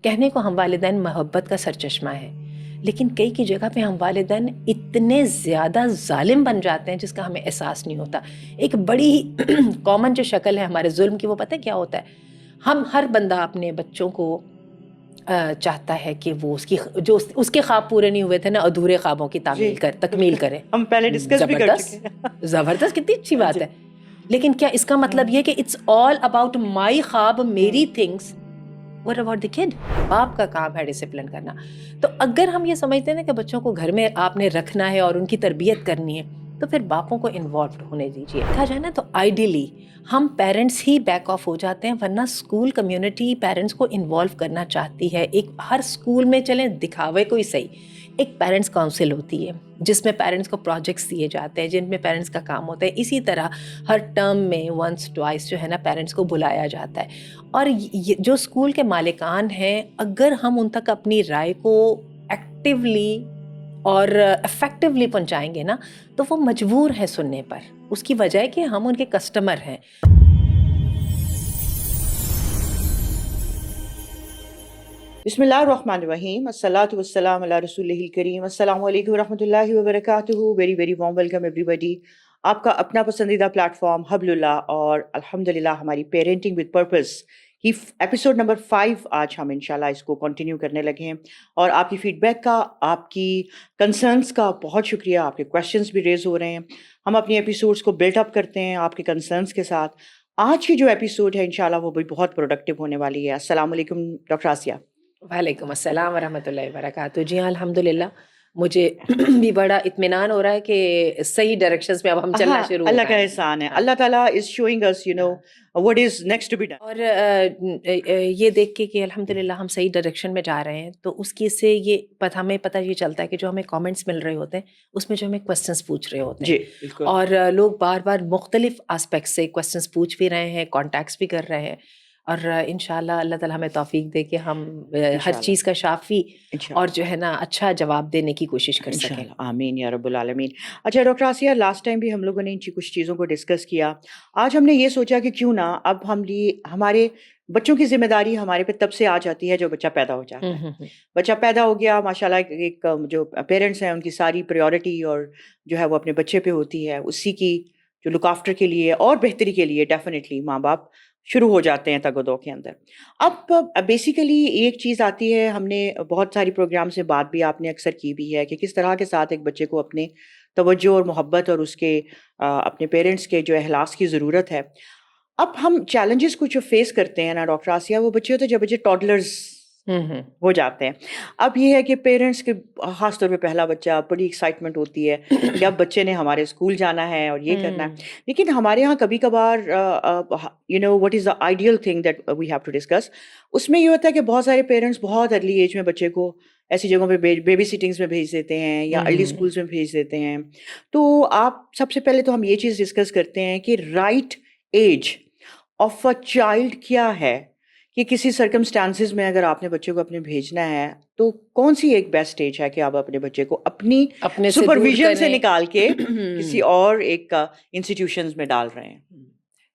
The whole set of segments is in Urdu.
کہنے کو ہم والدین محبت کا سرچشمہ ہے، لیکن کئی کی جگہ پہ ہم والدین اتنے زیادہ ظالم بن جاتے ہیں جس کا ہمیں احساس نہیں ہوتا. ایک بڑی کامن جو شکل ہے ہمارے ظلم کی، وہ پتہ کیا ہوتا ہے؟ ہم ہر بندہ اپنے بچوں کو چاہتا ہے کہ وہ اس کے خواب پورے نہیں ہوئے تھے نا، ادھورے خوابوں کی جی تکمیل بالکل، کرے. ہم پہلے ڈسکس بھی کر چکے ہیں. زبردست، کتنی اچھی بات جی. ہے. لیکن کیا اس کا مطلب یہ کہ اٹس آل اباؤٹ مائی خواب، میری things? What about the kid؟ باپ کا کام ہے ڈسپلن کرنا. تو اگر ہم یہ سمجھتے ہیں کہ بچوں کو گھر میں آپ نے رکھنا ہے اور ان کی تربیت کرنی ہے، تو پھر باپوں کو انوالوڈ ہونے دیجیے. کہا جائے نا تو آئیڈیلی ہم پیرنٹس ہی بیک آف ہو جاتے ہیں، ورنہ اسکول کمیونٹی پیرنٹس کو انوالو کرنا چاہتی ہے. ایک ہر اسکول میں چلیں دکھاوے کوئی صحیح، ایک پیرنٹس کاؤنسل ہوتی ہے جس میں پیرنٹس کو پروجیکٹس دیے جاتے ہیں، جن میں پیرنٹس کا کام ہوتا ہے. اسی طرح ہر ٹرم میں ونس ٹوائس جو ہے نا پیرنٹس کو بلایا جاتا ہے. اور جو اسکول کے مالکان ہیں، اگر ہم ان تک اپنی رائے کو ایکٹیولی اور افیکٹولی پہنچائیں گے نا، تو وہ مجبور ہے سننے پر. اس کی وجہ ہے کہ ہم ان کے کسٹمر ہیں. بسم اللہ الرحمن الرحیم، الصلاۃ والسلام علی رسول الکریم. السلام علیکم ورحمۃ اللہ وبرکاتہ. Very very warm welcome everybody. آپ کا اپنا پسندیدہ پلیٹ فارم حبل اللہ اور الحمدللہ ہماری پیرنٹنگ وتھ پرپز کی ایپیسوڈ نمبر 5 آج ہم انشاءاللہ اس کو کنٹینیو کرنے لگے ہیں. اور آپ کی فیڈ بیک کا، آپ کی کنسرنس کا بہت شکریہ. آپ کے کویشچنس بھی ریز ہو رہے ہیں. ہم اپنی ایپیسوڈس کو بلڈ اپ کرتے ہیں آپ کے کنسرنس کے ساتھ. آج کی جو ایپیسوڈ ہے انشاءاللہ وہ بھی بہت پروڈکٹیو ہونے والی ہے. السلام علیکم ڈاکٹر آسیہ. وعلیکم السلام ورحمۃ اللہ وبرکاتہ. جی ہاں الحمدللہ، مجھے بھی بڑا اطمینان ہو رہا ہے کہ صحیح ڈائریکشنز میں اب ہم چلنا ہاں، شروع ہو اللہ گئے کا ہیں. احسان ہے. ہاں. اللہ تعالیٰ از شوئنگ us what is next to be done. اور یہ دیکھ کے کہ الحمدللہ ہم صحیح ڈائریکشن میں جا رہے ہیں، تو اس کی سے یہ ہمیں پتہ یہ چلتا ہے کہ جو ہمیں کامنٹس مل رہے ہوتے ہیں اس میں جو ہمیں کوسچنس پوچھ رہے ہوتے ہیں، جی بالکل. اور لوگ بار بار مختلف آسپیکٹ سے کوسچنس پوچھ بھی رہے ہیں، کانٹیکٹس بھی کر رہے ہیں. اور انشاءاللہ اللہ تعالیٰ ہمیں توفیق دے کہ ہم ہر چیز کا شافی اور جو ہے نا اچھا جواب دینے کی کوشش کر سکیں. انشاءاللہ آمین یا رب العالمین. اچھا ڈاکٹر آسیہ، لاسٹ ٹائم بھی ہم لوگوں نے کچھ چیزوں کو ڈسکس کیا. آج ہم نے یہ سوچا کہ کیوں نہ اب ہمارے بچوں کی ذمہ داری ہمارے پہ تب سے آ جاتی ہے جو بچہ پیدا ہو جاتا ہے. بچہ پیدا ہو گیا ماشاءاللہ، ایک جو پیرنٹس ہیں ان کی ساری پریورٹی اور جو ہے وہ اپنے بچے پہ ہوتی ہے. اسی کی جو لک آفٹر کے لیے اور بہتری کے لیے ڈیفینیٹلی ماں باپ شروع ہو جاتے ہیں تگ و دو کے اندر. اب بیسیکلی ایک چیز آتی ہے، ہم نے بہت ساری پروگرام سے بات بھی آپ نے اکثر کی بھی ہے کہ کس طرح کے ساتھ ایک بچے کو اپنے توجہ اور محبت اور اس کے اپنے پیرنٹس کے جو اخلاص کی ضرورت ہے. اب ہم چیلنجز کو جو فیس کرتے ہیں نا ڈاکٹر آسیہ، وہ بچے ہوتے ہیں جب بچے ٹاڈلرز ہو جاتے ہیں. اب یہ ہے کہ پیرنٹس کے خاص طور پہ پہلا بچہ، بڑی ایکسائٹمنٹ ہوتی ہے کہ اب بچے نے ہمارے اسکول جانا ہے اور یہ کرنا ہے. لیکن ہمارے یہاں کبھی کبھار what is the ideal thing that we have to discuss، اس میں یہ ہوتا ہے کہ بہت سارے پیرنٹس بہت ارلی ایج میں بچے کو ایسی جگہوں پہ بیبی سٹنگس میں بھیج دیتے ہیں یا ارلی اسکولس میں بھیج دیتے ہیں. تو آپ سب سے پہلے تو ہم یہ چیز ڈسکس کرتے ہیں کہ right age of a child کیا ہے، کہ کسی سرکمسٹانسز میں اگر آپ نے بچے کو اپنے بھیجنا ہے تو کون سی ایک بیسٹ ایج ہے کہ آپ اپنے بچے کو اپنی سپرویژن سے نکال کے کسی اور ایک انسٹیٹیوشنز میں ڈال رہے ہیں.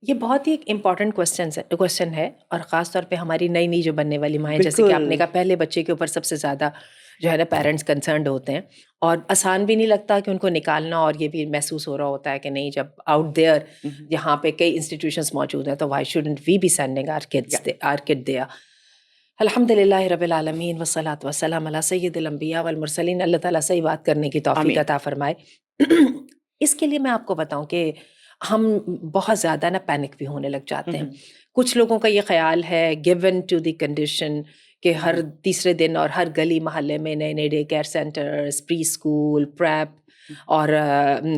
یہ بہت ہی ایک امپورٹنٹ کوشچن ہے، اور خاص طور پہ ہماری نئی جو بننے والی مائیں، جیسے کہ آپ نے کہا پہلے بچے کے اوپر سب سے زیادہ جو ہے نا پیرنٹس کنسرنڈ ہوتے ہیں، اور آسان بھی نہیں لگتا کہ ان کو نکالنا، اور یہ بھی محسوس ہو رہا ہوتا ہے کہ نہیں جب آؤٹ دیئر یہاں پہ کئی انسٹیٹیوشنس موجود ہیں تو why shouldn't we be sending our kid there. الحمد للہ رب العالمین والصلاۃ والسلام علی سید الانبیاء والمرسلین. اللہ تعالیٰ صحیح بات کرنے کی توفیق عطا فرمائے. اس کے لیے میں آپ کو بتاؤں کہ ہم بہت زیادہ نا پینک بھی ہونے لگ جاتے ہیں. کچھ لوگوں کا یہ خیال ہے گیون ٹو دی کنڈیشن کہ ہر تیسرے دن اور ہر گلی محلے میں نئے day care centres, pre school, prep اور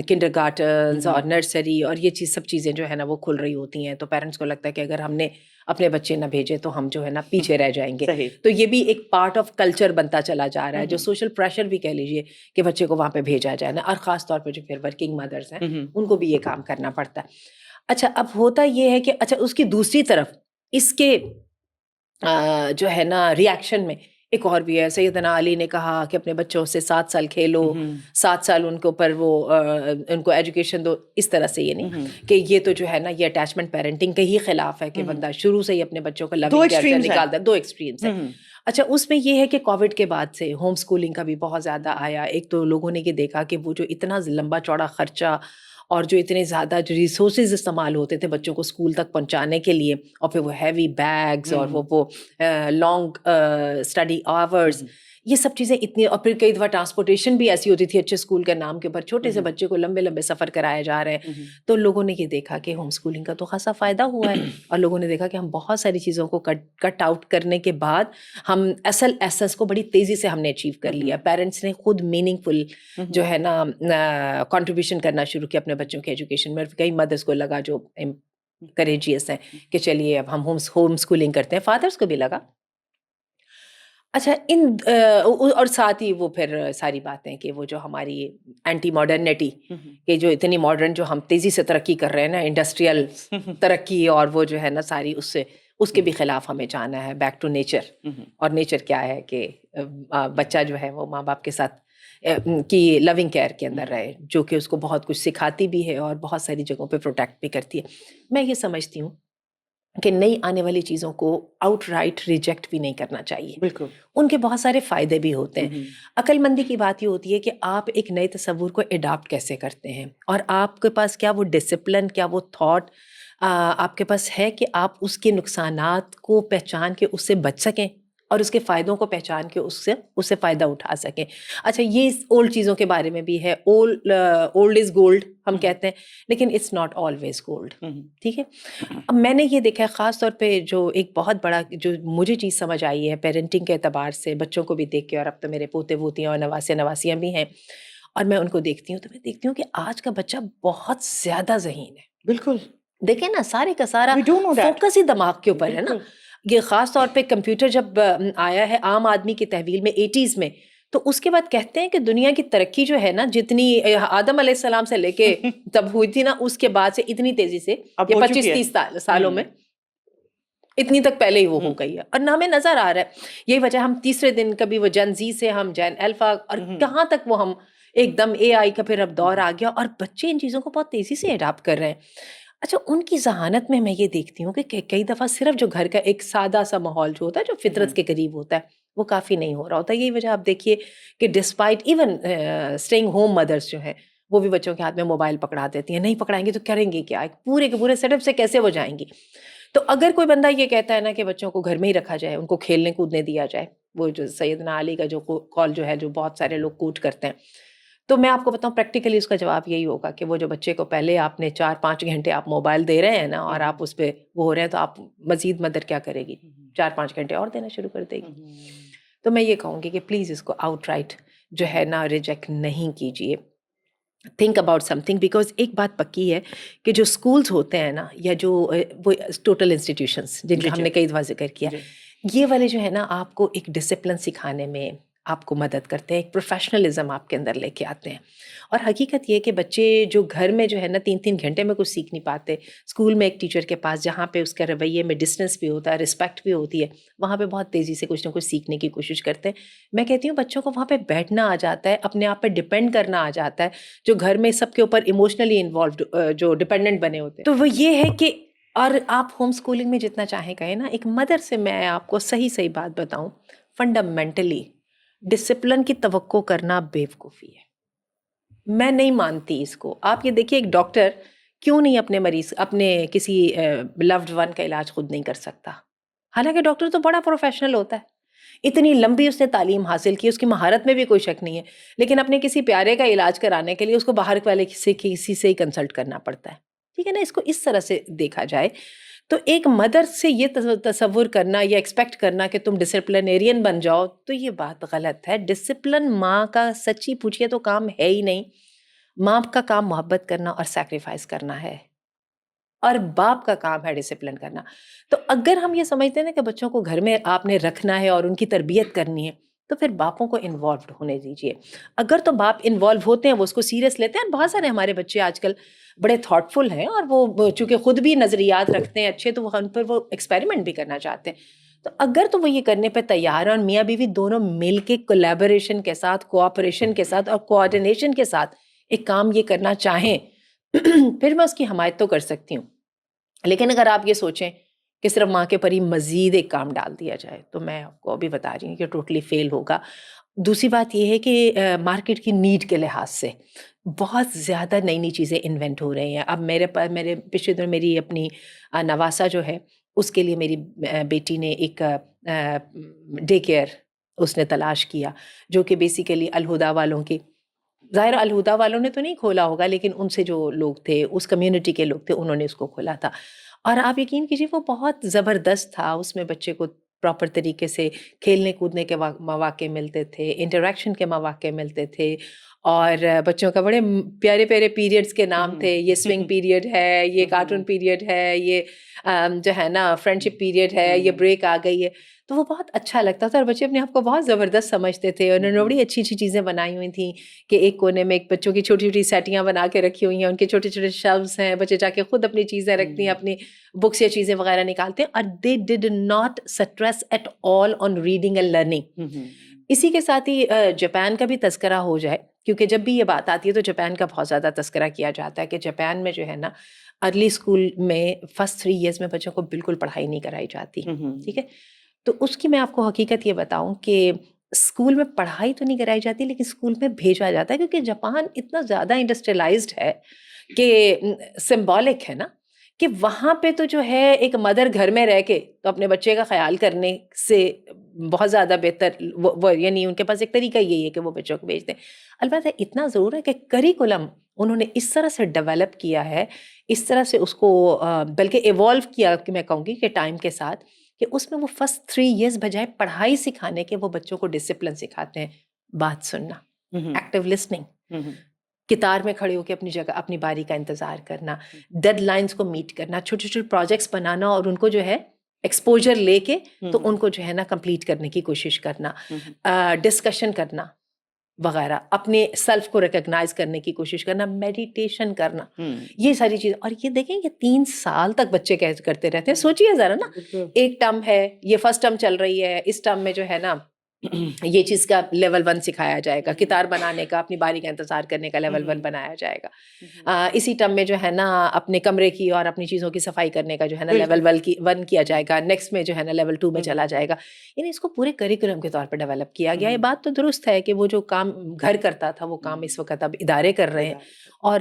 کنڈر گارٹنز اور نرسری اور یہ سب چیزیں جو ہے نا وہ کھل رہی ہوتی ہیں. تو پیرنٹس کو لگتا ہے کہ اگر ہم نے اپنے بچے نہ بھیجے تو ہم جو ہے نا پیچھے رہ جائیں گے. تو یہ بھی ایک پارٹ آف کلچر بنتا چلا جا رہا ہے، جو سوشل پریشر بھی کہہ لیجیے کہ بچے کو وہاں پہ بھیجا جائے نا. اور خاص طور پہ جو پھر ورکنگ مدرس ہیں ان کو بھی یہ کام کرنا پڑتا ہے. اچھا اب ہوتا یہ ہے کہ اچھا اس کی دوسری طرف اس کے جو ہے نا ریاکشن میں ایک اور بھی ہے. سیدنا علی نے کہا کہ اپنے بچوں سے 7 سال کھیلو، 7 سال ان کے اوپر وہ ان کو ایجوکیشن دو. اس طرح سے یہ نہیں کہ یہ تو جو ہے نا یہ اٹیچمنٹ پیرنٹنگ کے ہی خلاف ہے کہ بندہ شروع سے ہی اپنے بچوں کو لونگ کیئر سے نکالتا ہے. 2 ایکسٹریمز ہیں. اچھا اس میں یہ ہے کہ کووڈ کے بعد سے ہوم اسکولنگ کا بھی بہت زیادہ آیا. ایک تو لوگوں نے یہ دیکھا کہ وہ جو اتنا لمبا چوڑا خرچہ اور جو اتنے زیادہ جو ریسورسز استعمال ہوتے تھے بچوں کو اسکول تک پہنچانے کے لیے, اور پھر وہ ہیوی بیگس اور وہ لانگ اسٹڈی آورس, یہ سب چیزیں اتنی, اور پھر کئی دفعہ ٹرانسپورٹیشن بھی ایسی ہوتی تھی اچھے اسکول کے نام کے اوپر, چھوٹے سے بچے کو لمبے لمبے سفر کرائے جا رہے ہیں. تو لوگوں نے یہ دیکھا کہ ہوم اسکولنگ کا تو خاصا فائدہ ہوا ہے, اور لوگوں نے دیکھا کہ ہم بہت ساری چیزوں کو کٹ آؤٹ کرنے کے بعد ہم اصل ایسنس کو بڑی تیزی سے ہم نے اچیو کر لیا. پیرنٹس نے خود میننگ فل جو ہے نا کنٹریبیوشن کرنا شروع کیا اپنے بچوں کے ایجوکیشن میں. کئی مدرس کو لگا جو کریجیس ہیں کہ چلیے اب ہم ہوم اسکولنگ کرتے ہیں, فادرس کو بھی لگا. اچھا اور ساتھ ہی وہ پھر ساری باتیں کہ وہ جو ہماری اینٹی ماڈرنٹی کہ جو اتنی ماڈرن جو ہم تیزی سے ترقی کر رہے ہیں نا, انڈسٹریل ترقی, اور وہ جو ہے نا ساری اس کے بھی خلاف ہمیں جانا ہے, بیک ٹو نیچر. اور نیچر کیا ہے کہ بچہ جو ہے وہ ماں باپ کے ساتھ کی لونگ کیئر کے اندر رہے, جو کہ اس کو بہت کچھ سکھاتی بھی ہے اور بہت ساری جگہوں پہ پروٹیکٹ بھی کرتی ہے. میں یہ سمجھتی ہوں کہ نئی آنے والی چیزوں کو آؤٹ رائٹ ریجیکٹ بھی نہیں کرنا چاہیے. بالکل, ان کے بہت سارے فائدے بھی ہوتے ہیں. عقل مندی کی بات یہ ہوتی ہے کہ آپ ایک نئے تصور کو اڈاپٹ کیسے کرتے ہیں, اور آپ کے پاس کیا وہ ڈسپلن, کیا وہ تھاٹ آپ کے پاس ہے کہ آپ اس کے نقصانات کو پہچان کے اس سے بچ سکیں اور اس کے فائدوں کو پہچان کے اس سے فائدہ اٹھا سکیں. اچھا یہ اولڈ چیزوں کے بارے میں بھی ہے, اولڈ از گولڈ ہم کہتے ہیں, لیکن اٹس ناٹ آلویز گولڈ. ٹھیک ہے. اب میں نے یہ دیکھا ہے خاص طور پہ جو ایک بہت بڑا جو مجھے چیز سمجھ آئی ہے پیرنٹنگ کے اعتبار سے, بچوں کو بھی دیکھ کے, اور اب تو میرے پوتے پوتیاں اور نواسیاں بھی ہیں, اور میں ان کو دیکھتی ہوں تو میں دیکھتی ہوں کہ آج کا بچہ بہت زیادہ ذہین ہے. بالکل, دیکھیں نا سارے کا سارا We do know that. Focus ہی دماغ کے اوپر ہے نا. یہ خاص طور پہ کمپیوٹر جب آیا ہے عام آدمی کی تحویل میں 80s میں, تو اس کے بعد کہتے ہیں کہ دنیا کی ترقی جو ہے نا جتنی آدم علیہ السلام سے لے کے تب ہوئی تھی نا, اس کے بعد سے اتنی تیزی سے یہ 25-30 سالوں میں اتنی تک پہلے ہی وہ ہو گئی ہے, اور نہ ہمیں نظر آ رہا ہے. یہی وجہ ہم تیسرے دن کبھی وہ جن زی سے ہم جین الفا, اور کہاں تک وہ ہم ایک دم اے آئی کا پھر اب دور آ گیا, اور بچے ان چیزوں کو بہت تیزی سے اڈاپٹ کر رہے ہیں. اچھا ان کی ذہانت میں یہ دیکھتی ہوں کہ کئی دفعہ صرف جو گھر کا ایک سادہ سا ماحول جو ہوتا ہے جو فطرت کے قریب ہوتا ہے وہ کافی نہیں ہو رہا ہوتا. یہی وجہ آپ دیکھیے کہ ڈسپائٹ ایون اسٹیئنگ ہوم مدرس جو ہیں وہ بھی بچوں کے ہاتھ میں موبائل پکڑا دیتی ہیں. نہیں پکڑائیں گے تو کریں گے کیا, پورے کے پورے سیٹ اپ سے کیسے وہ جائیں گی. تو اگر کوئی بندہ یہ کہتا ہے نا کہ بچوں کو گھر میں ہی رکھا جائے, ان کو کھیلنے کودنے دیا جائے, وہ جو سیدنا علی کا جو کال جو ہے جو بہت سارے لوگ کوٹ کرتے ہیں, تو میں آپ کو بتاؤں پریکٹیکلی اس کا جواب یہی ہوگا کہ وہ جو بچے کو پہلے آپ نے 4-5 گھنٹے آپ موبائل دے رہے ہیں نا, اور آپ اس پہ وہ ہو رہے ہیں, تو آپ مزید مدر کیا کرے گی, 4-5 گھنٹے اور دینا شروع کر دے گی. تو میں یہ کہوں گی کہ پلیز اس کو آؤٹ رائٹ جو ہے نا ریجیکٹ نہیں کیجیے. Think about some thing, because ایک بات پکی ہے کہ جو اسکولس ہوتے ہیں نا, یا جو وہ ٹوٹل انسٹیٹیوشنس جن کا ہم نے کئی دفعہ ذکر کیا, یہ والے جو ہے نا آپ کو ایک ڈسپلن سکھانے میں آپ کو مدد کرتے ہیں, ایک پروفیشنلزم آپ کے اندر لے کے آتے ہیں. اور حقیقت یہ کہ بچے جو گھر میں جو ہے نا 3-3 گھنٹے میں کچھ سیکھ نہیں پاتے, اسکول میں ایک ٹیچر کے پاس جہاں پہ اس کے رویے میں ڈسٹینس بھی ہوتا ہے, رسپیکٹ بھی ہوتی ہے, وہاں پہ بہت تیزی سے کچھ نہ کچھ سیکھنے کی کوشش کرتے ہیں. میں کہتی ہوں بچوں کو وہاں پہ بیٹھنا آ جاتا ہے, اپنے آپ پہ ڈپینڈ کرنا آ جاتا ہے, جو گھر میں سب کے اوپر ایموشنلی انوالوڈ جو ڈپینڈنٹ بنے ہوتے ہیں. تو وہ یہ ہے کہ, اور آپ ہوم اسکولنگ میں جتنا چاہیں کہیں نا, ایک مدر سے میں آپ کو صحیح بات بتاؤں, فنڈامنٹلی ڈسپلن کی توقع کرنا بیوقوفی ہے. میں نہیں مانتی اس کو. آپ یہ دیکھیے ایک ڈاکٹر کیوں نہیں اپنے مریض, اپنے کسی لوڈ ون کا علاج خود نہیں کر سکتا, حالانکہ ڈاکٹر تو بڑا پروفیشنل ہوتا ہے, اتنی لمبی اس نے تعلیم حاصل کی, اس کی مہارت میں بھی کوئی شک نہیں ہے, لیکن اپنے کسی پیارے کا علاج کرانے کے لیے اس کو باہر والے کسی سے ہی کنسلٹ کرنا پڑتا ہے. ٹھیک ہے نا, اس کو اس طرح سے دیکھا جائے تو ایک مدر سے یہ تصور کرنا یا ایکسپیکٹ کرنا کہ تم ڈسپلنیرین بن جاؤ, تو یہ بات غلط ہے. ڈسپلن ماں کا سچی پوچھئے تو کام ہے ہی نہیں. ماں کا کام محبت کرنا اور سیکریفائس کرنا ہے, اور باپ کا کام ہے ڈسپلن کرنا. تو اگر ہم یہ سمجھتے ہیں نا کہ بچوں کو گھر میں آپ نے رکھنا ہے اور ان کی تربیت کرنی ہے, تو پھر باپوں کو انوالوڈ ہونے دیجیے. اگر تو باپ انوالو ہوتے ہیں, وہ اس کو سیریس لیتے ہیں, بہت سارے ہمارے بچے آج کل بڑے تھاٹ فل ہیں, اور وہ چونکہ خود بھی نظریات رکھتے ہیں اچھے, تو وہ ان پر وہ ایکسپیریمنٹ بھی کرنا چاہتے ہیں. تو اگر تو وہ یہ کرنے پہ تیار ہیں, اور میاں بیوی دونوں مل کے کولیبوریشن کے ساتھ, کوآپریشن کے ساتھ اور کوآرڈینیشن کے ساتھ ایک کام یہ کرنا چاہیں, پھر میں اس کی حمایت تو کر سکتی ہوں. لیکن اگر آپ یہ سوچیں کہ صرف ماں کے پر ہی مزید ایک کام ڈال دیا جائے، تو میں آپ کو ابھی بتا رہی ہوں کہ ٹوٹلی فیل ہوگا۔ دوسری بات یہ ہے کہ مارکیٹ کی نیڈ کے لحاظ سے بہت زیادہ نئی نئی چیزیں انوینٹ ہو رہی ہیں۔ اب میرے پچھلے دن میری اپنی نواسا جو ہے، اس کے لیے میری بیٹی نے ایک ڈے کیئر اس نے تلاش کیا، جو کہ بیسیکلی الہدا والوں کی، ظاہر الہدا والوں نے تو نہیں کھولا ہوگا، لیکن ان سے جو لوگ تھے، اس کمیونٹی کے لوگ تھے، انہوں نے اس کو کھولا تھا۔ اور آپ یقین کیجیے وہ بہت زبردست تھا، اس میں بچے کو پراپر طریقے سے کھیلنے کودنے کے مواقع ملتے تھے، انٹریکشن کے مواقع ملتے تھے، اور بچوں کا بڑے پیارے پیارے پیریڈز کے نام تھے، یہ سوئنگ پیریڈ ہے، یہ کارٹون پیریڈ ہے، یہ جو ہے نا فرینڈشپ پیریڈ ہے، یہ بریک آ گئی ہے۔ تو وہ بہت اچھا لگتا تھا، اور بچے اپنے آپ کو بہت زبردست سمجھتے تھے۔ انہوں نے بڑی اچھی اچھی چیزیں بنائی ہوئی تھیں کہ ایک کونے میں ایک بچوں کی چھوٹی چھوٹی سیٹیاں بنا کے رکھی ہوئی ہیں، ان کے چھوٹے چھوٹے شیلفز ہیں، بچے جا کے خود اپنی چیزیں رکھتی ہیں، اپنی بکس یا چیزیں وغیرہ نکالتے ہیں، اور they did not stress at all on reading and learning. اسی کے ساتھ ہی جاپان کا بھی تذکرہ ہو جائے، کیونکہ جب بھی یہ بات آتی ہے تو جاپان کا بہت زیادہ تذکرہ کیا جاتا ہے کہ جاپان میں جو ہے نا ارلی اسکول میں فرسٹ 3 ایئرس میں بچوں کو بالکل پڑھائی نہیں کرائی جاتی، ٹھیک ہے؟ تو اس کی میں آپ کو حقیقت یہ بتاؤں کہ اسکول میں پڑھائی تو نہیں کرائی جاتی، لیکن اسکول میں بھیجا جاتا ہے، کیونکہ جاپان اتنا زیادہ انڈسٹریلائزڈ ہے کہ سمبولک ہے نا، کہ وہاں پہ تو جو ہے ایک مدر گھر میں رہ کے تو اپنے بچے کا خیال کرنے سے بہت زیادہ بہتر یعنی ان کے پاس ایک طریقہ یہی ہے کہ وہ بچوں کو بھیج دیں۔ البتہ اتنا ضرور ہے کہ کریکولم انہوں نے اس طرح سے ڈیولپ کیا ہے، اس طرح سے اس کو بلکہ ایوالو کیا کہ میں کہوں گی کہ ٹائم کے ساتھ، کہ اس میں وہ فرسٹ 3 ایئرس بجائے پڑھائی سکھانے کے وہ بچوں کو ڈسپلن سکھاتے ہیں، بات سننا، ایکٹیو لسننگ، قطار میں کھڑے ہو کے اپنی جگہ اپنی باری کا انتظار کرنا، ڈیڈ لائنز کو میٹ کرنا، چھوٹے چھوٹے پروجیکٹس بنانا اور ان کو جو ہے ایکسپوجر لے کے تو ان کو جو ہے نا کمپلیٹ کرنے کی کوشش کرنا، ڈسکشن کرنا وغیرہ، اپنے سیلف کو ریکگنائز کرنے کی کوشش کرنا، میڈیٹیشن کرنا، یہ ساری چیزیں۔ اور یہ دیکھیں کہ 3 سال تک بچے کرتے رہتے ہیں، سوچیے ذرا نا، ایک ٹرم ہے، یہ فرسٹ ٹرم چل رہی ہے، اس ٹرم میں جو ہے نا یہ چیز کا لیول 1 سکھایا جائے گا، قطار بنانے کا، اپنی باری کا انتظار کرنے کا لیول 1 بنایا جائے گا، اسی ٹرم میں جو ہے نا اپنے کمرے کی اور اپنی چیزوں کی صفائی کرنے کا جو ہے نا لیول 1 کیا جائے گا، نیکسٹ میں جو ہے نا لیول 2 میں چلا جائے گا۔ یعنی اس کو پورے کریکولم کے طور پہ ڈیولپ کیا گیا۔ یہ بات تو درست ہے کہ وہ جو کام گھر کرتا تھا وہ کام اس وقت اب ادارے کر رہے ہیں، اور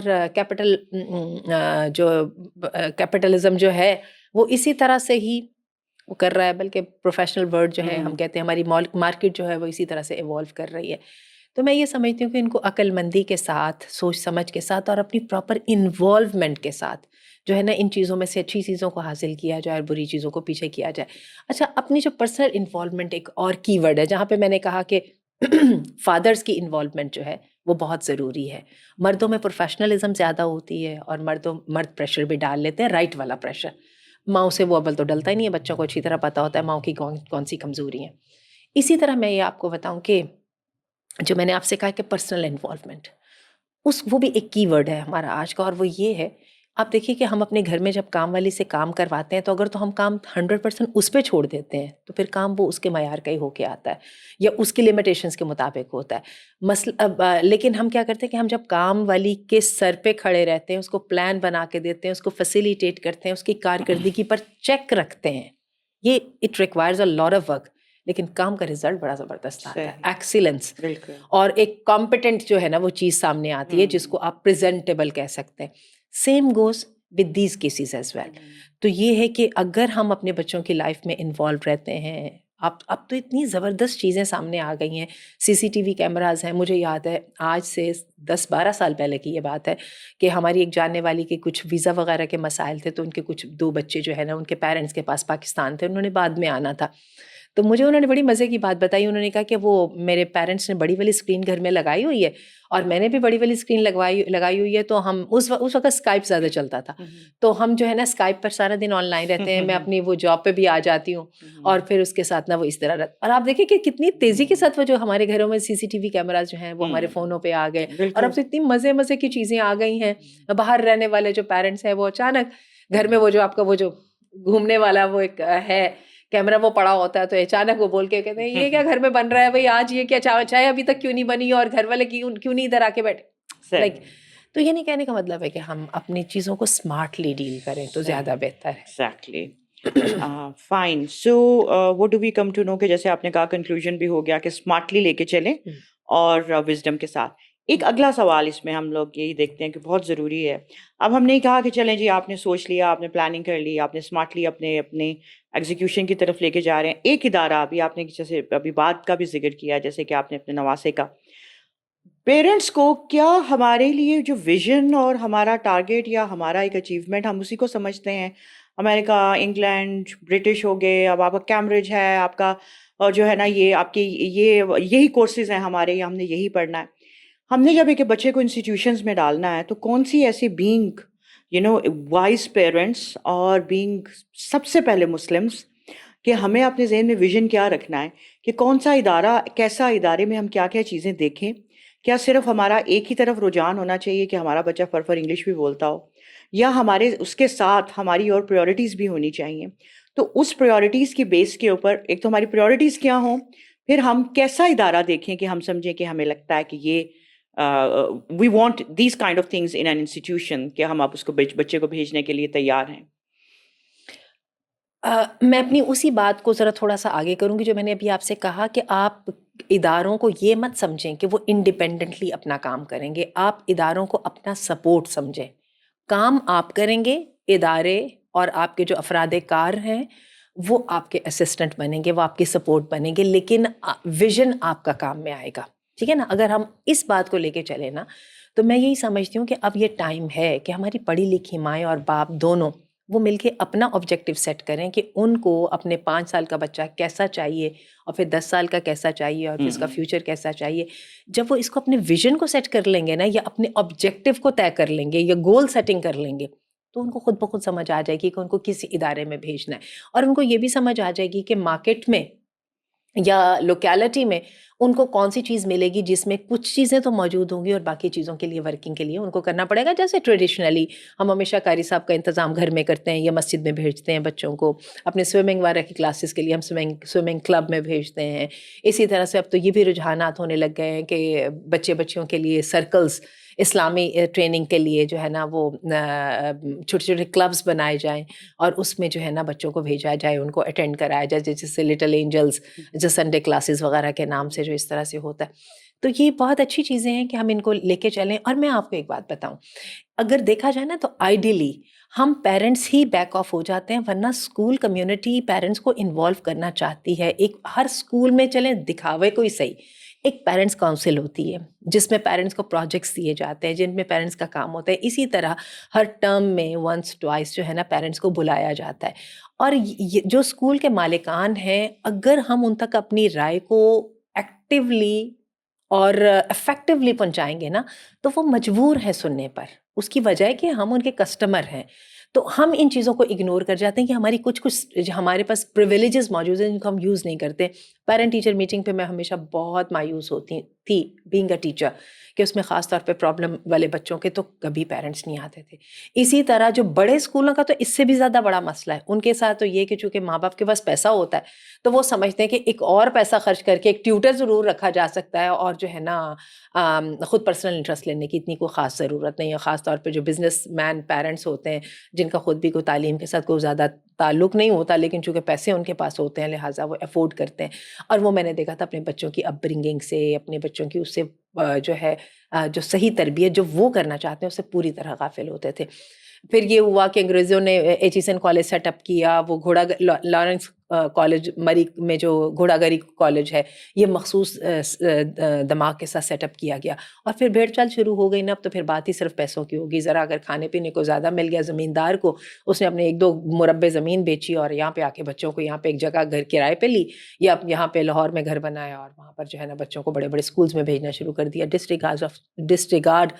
کیپٹلزم جو ہے وہ اسی طرح سے ہی وہ کر رہا ہے، بلکہ پروفیشنل ورڈ جو ہے ہم کہتے ہیں ہماری مارکیٹ جو ہے وہ اسی طرح سے ایوالو کر رہی ہے۔ تو میں یہ سمجھتی ہوں کہ ان کو عقل مندی کے ساتھ، سوچ سمجھ کے ساتھ اور اپنی پراپر انوالومنٹ کے ساتھ جو ہے نا ان چیزوں میں سے اچھی چیزوں کو حاصل کیا جائے اور بری چیزوں کو پیچھے کیا جائے۔ اچھا، اپنی جو پرسنل انوالومنٹ ایک اور کی ورڈ ہے، جہاں پہ میں نے کہا کہ فادرز کی انوالومنٹ جو ہے وہ بہت ضروری ہے۔ مردوں میں پروفیشنلزم زیادہ ہوتی ہے اور مرد پریشر بھی ڈال لیتے ہیں، رائٹ والا پریشر۔ ماؤں سے وہ اول تو ڈلتا ہی نہیں ہے، بچوں کو اچھی طرح پتہ ہوتا ہے ماؤں کی کون سی کمزوری ہیں۔ اسی طرح میں یہ آپ کو بتاؤں کہ جو میں نے آپ سے کہا کہ پرسنل انوالومنٹ، وہ بھی ایک کی ورڈ ہے ہمارا آج کا، اور وہ یہ ہے، آپ دیکھیے کہ ہم اپنے گھر میں جب کام والی سے کام کرواتے ہیں تو اگر تو ہم کام 100% اس پہ چھوڑ دیتے ہیں تو پھر کام وہ اس کے معیار کا ہی ہو کے آتا ہے یا اس کی لمیٹیشنز کے مطابق ہوتا ہے۔ لیکن ہم کیا کرتے ہیں کہ ہم جب کام والی کے سر پہ کھڑے رہتے ہیں، اس کو پلان بنا کے دیتے ہیں، اس کو فیسیلیٹیٹ کرتے ہیں، اس کی کارکردگی پر چیک رکھتے ہیں، یہ it requires a lot of work, لیکن کام کا رزلٹ بڑا زبردست آتا ہے، ایکسیلنس، اور ایک کمپیٹنٹ جو ہے نا وہ چیز سامنے آتی ہے جس کو آپ پریزنٹیبل کہہ سکتے ہیں۔ Same goes with these cases as well. تو یہ ہے کہ اگر ہم اپنے بچوں کی لائف میں انوالو رہتے ہیں، اب تو اتنی زبردست چیزیں سامنے آ گئی ہیں، CCTV کیمراز ہیں۔ مجھے یاد ہے آج سے 10-12 سال پہلے کی یہ بات ہے کہ ہماری ایک جاننے والی کے کچھ ویزا وغیرہ کے مسائل تھے، تو ان کے کچھ 2 بچے جو ہے نا ان کے پیرنٹس کے پاس پاکستان تھے، انہوں نے بعد میں آنا تھا، تو مجھے انہوں نے بڑی مزے کی بات بتائی۔ انہوں نے کہا کہ وہ میرے پیرنٹس نے بڑی والی اسکرین گھر میں لگائی ہوئی ہے اور میں نے بھی بڑی والی اسکرین لگائی ہوئی ہے، تو ہم اس وقت اسکائپ زیادہ چلتا تھا، تو ہم جو ہے نا اسکائپ پر سارا دن آن لائن رہتے ہیں، میں اپنی وہ جاب پہ بھی آ جاتی ہوں اور پھر اس کے ساتھ نا وہ اس طرح اور آپ دیکھیں کہ کتنی تیزی کے ساتھ وہ جو ہمارے گھروں میں CCTV کیمراز جو ہیں وہ ہمارے فونوں پہ آ گئے، اور اب تو اتنی مزے کی چیزیں آ گئی ہیں۔ باہر رہنے والے جو پیرنٹس ہیں وہ اچانک گھر میں وہ جو آپ کا وہ جو گھومنے والا وہ ایک ہے کیمرہ وہ پڑا ہوتا ہے، تو اچانک وہ بول کے کہتے ہیں یہ کیا گھر میں بن رہا ہے بھائی، آج یہ کیا چائے ابھی تک کیوں نہیں بنی اور گھر والے کیوں نہیں ادھر آ کے بیٹھے، لائک تو یہ نہیں کہنے کا مطلب ہے کہ ہم اپنی چیزوں کو اسمارٹلی ڈیل کریں تو زیادہ بہتر ہے۔ Exactly. Fine. So what do we come to know کہ جیسے آپ نے کہا کنکلوژن بھی ہو گیا کہ اسمارٹلی لے کے چلیں اور وزڈم کے ساتھ. ایک اگلا سوال اس میں ہم لوگ یہی دیکھتے ہیں کہ بہت ضروری ہے. اب ہم نہیں کہا کہ چلیں جی آپ نے سوچ لیا, آپ نے پلاننگ کر لی, آپ نے اسمارٹلی اپنے ایگزیکیوشن کی طرف لے کے جا رہے ہیں. ایک ادارہ ابھی آپ نے جیسے ابھی بات کا بھی ذکر کیا, جیسے کہ آپ نے اپنے نواسے کا, پیرنٹس کو کیا ہمارے لیے جو ویژن اور ہمارا ٹارگیٹ یا ہمارا ایک اچیومنٹ ہم اسی کو سمجھتے ہیں. امریکہ, انگلینڈ, برٹش ہو گئے, اب آپ کا کیمبرج ہے آپ کا, اور جو ہے نا یہ آپ کی یہی کورسز ہیں ہمارے, یا ہم نے یہی پڑھنا ہے. ہم نے جب ایک بچے کو انسٹیٹیوشنز میں ڈالنا ہے تو کون سی ایسی بینگ وائز پیرنٹس اور بینگ سب سے پہلے مسلمس, کہ ہمیں اپنے ذہن میں ویژن کیا رکھنا ہے کہ کون سا ادارہ, کیسا ادارے میں ہم کیا کیا چیزیں دیکھیں. کیا صرف ہمارا ایک ہی طرف رجحان ہونا چاہیے کہ ہمارا بچہ فر انگلش بھی بولتا ہو, یا ہمارے اس کے ساتھ ہماری اور پریورٹیز بھی ہونی چاہیے. تو اس پریورٹیز کی بیس کے اوپر ایک تو ہماری پریورٹیز کیا ہوں, پھر ہم کیسا ادارہ دیکھیں کہ ہم سمجھیں کہ ہمیں لگتا ہے کہ یہ we want these kind of things in an institution, کہ ہم آپ اس کو بچے کو بھیجنے کے لیے تیار ہیں. میں اپنی اسی بات کو ذرا تھوڑا سا آگے کروں گی جو میں نے ابھی آپ سے کہا کہ آپ اداروں کو یہ مت سمجھیں کہ وہ انڈیپینڈنٹلی اپنا کام کریں گے, آپ اداروں کو اپنا سپورٹ سمجھیں. کام آپ کریں گے, ادارے اور آپ کے جو افراد کار ہیں وہ آپ کے اسسٹنٹ بنیں گے, وہ آپ کے سپورٹ بنیں گے, لیکن ویژن آپ کا کام میں آئے گا. ٹھیک ہے نا. اگر ہم اس بات کو لے کے چلیں نا, تو میں یہی سمجھتی ہوں کہ اب یہ ٹائم ہے کہ ہماری پڑھی لکھی مائیں اور باپ دونوں وہ مل کے اپنا آبجیکٹو سیٹ کریں کہ ان کو اپنے 5 سال کا بچہ کیسا چاہیے, اور پھر 10 سال کا کیسا چاہیے, اور پھر اس کا فیوچر کیسا چاہیے. جب وہ اس کو اپنے ویژن کو سیٹ کر لیں گے نا, یا اپنے آبجیکٹو کو طے کر لیں گے, یا گول سیٹنگ کر لیں گے, تو ان کو خود بخود سمجھ آ جائے گی کہ ان کو کس ادارے میں بھیجنا ہے. اور ان کو یہ بھی سمجھ آ جائے گی کہ مارکیٹ میں یا لوکیلٹی میں ان کو کون سی چیز ملے گی جس میں کچھ چیزیں تو موجود ہوں گی, اور باقی چیزوں کے لیے ورکنگ کے لیے ان کو کرنا پڑے گا. جیسے ٹریڈیشنلی ہم ہمیشہ قاری صاحب کا انتظام گھر میں کرتے ہیں یا مسجد میں بھیجتے ہیں بچوں کو, اپنے سوئمنگ وغیرہ کی کلاسز کے لیے ہم سوئمنگ کلب میں بھیجتے ہیں. اسی طرح سے اب تو یہ بھی رجحانات ہونے لگ گئے ہیں کہ بچیوں کے لیے سرکلز, اسلامی ٹریننگ کے لیے جو ہے نا وہ چھوٹے چھوٹے کلبز بنائے جائیں, اور اس میں جو ہے نا بچوں کو بھیجا جائے, ان کو اٹینڈ کرایا جائے, جیسے لٹل اینجلز جو سنڈے کلاسز وغیرہ کے نام سے جو اس طرح سے ہوتا ہے. تو یہ بہت اچھی چیزیں ہیں کہ ہم ان کو لے کے چلیں. اور میں آپ کو ایک بات بتاؤں, اگر دیکھا جائے نا تو آئیڈیلی ہم پیرنٹس ہی بیک آف ہو جاتے ہیں, ورنہ اسکول کمیونٹی پیرنٹس کو انوالو کرنا چاہتی ہے. ایک ہر اسکول میں چلیں دکھاوے کوئی صحیح, ایک پیرنٹس کاؤنسل ہوتی ہے جس میں پیرنٹس کو پروجیکٹس دیے جاتے ہیں, جن میں پیرنٹس کا کام ہوتا ہے. اسی طرح ہر ٹرم میں ونس ٹوائس جو ہے نا پیرنٹس کو بلایا جاتا ہے. اور جو اسکول کے مالکان ہیں, اگر ہم ان تک اپنی رائے کو ایکٹیولی اور افیکٹولی پہنچائیں گے نا, تو وہ مجبور ہیں سننے پر. اس کی وجہ ہے کہ ہم ان کے کسٹمر ہیں. تو ہم ان چیزوں کو اگنور کر جاتے ہیں کہ ہماری کچھ ہمارے پاس پریویلیجز موجود ہیں جن کو ہم یوز نہیں کرتے. پیرنٹ ٹیچر میٹنگ پہ میں ہمیشہ بہت مایوس ہوتی تھی بینگ اے ٹیچر, کہ اس میں خاص طور پہ پرابلم والے بچوں کے تو کبھی پیرنٹس نہیں آتے تھے. اسی طرح جو بڑے اسکولوں کا تو اس سے بھی زیادہ بڑا مسئلہ ہے. ان کے ساتھ تو یہ کہ چونکہ ماں باپ کے پاس پیسہ ہوتا ہے تو وہ سمجھتے ہیں کہ ایک اور پیسہ خرچ کر کے ایک ٹیوٹر ضرور رکھا جا سکتا ہے, اور جو ہے نا خود پرسنل انٹرسٹ لینے کی اتنی کوئی خاص ضرورت نہیں ہے. خاص طور پہ جو بزنس مین پیرنٹس ہوتے ہیں جن کا خود بھی کوئی تعلیم کے ساتھ کوئی زیادہ تعلق نہیں ہوتا, لیکن چونکہ پیسے ان کے پاس ہوتے ہیں لہٰذا وہ افورڈ کرتے ہیں. اور وہ میں نے دیکھا تھا اپنے بچوں کی اپ برنگنگ سے, اپنے بچوں کی اس سے جو ہے جو صحیح تربیت جو وہ کرنا چاہتے ہیں اس سے پوری طرح غافل ہوتے تھے. پھر یہ ہوا کہ انگریزوں نے ایچیسن کالج سیٹ اپ کیا, وہ لارنس کالج مری میں جو گھوڑا گری کالج ہے, یہ مخصوص دماغ کے ساتھ سیٹ اپ کیا گیا. اور پھر بھیڑ چال شروع ہو گئی نا, اب تو پھر بات ہی صرف پیسوں کی ہوگی. ذرا اگر کھانے پینے کو زیادہ مل گیا زمیندار کو, اس نے اپنے 1-2 مربع زمین بیچی اور یہاں پہ آ کے بچوں کو یہاں پہ ایک جگہ گھر کرائے پہ لی, یا یہاں پہ لاہور میں گھر بنایا, اور وہاں پر جو ہے نا بچوں کو بڑے بڑے اسکولس میں بھیجنا شروع کر دیا. ڈسریگارڈ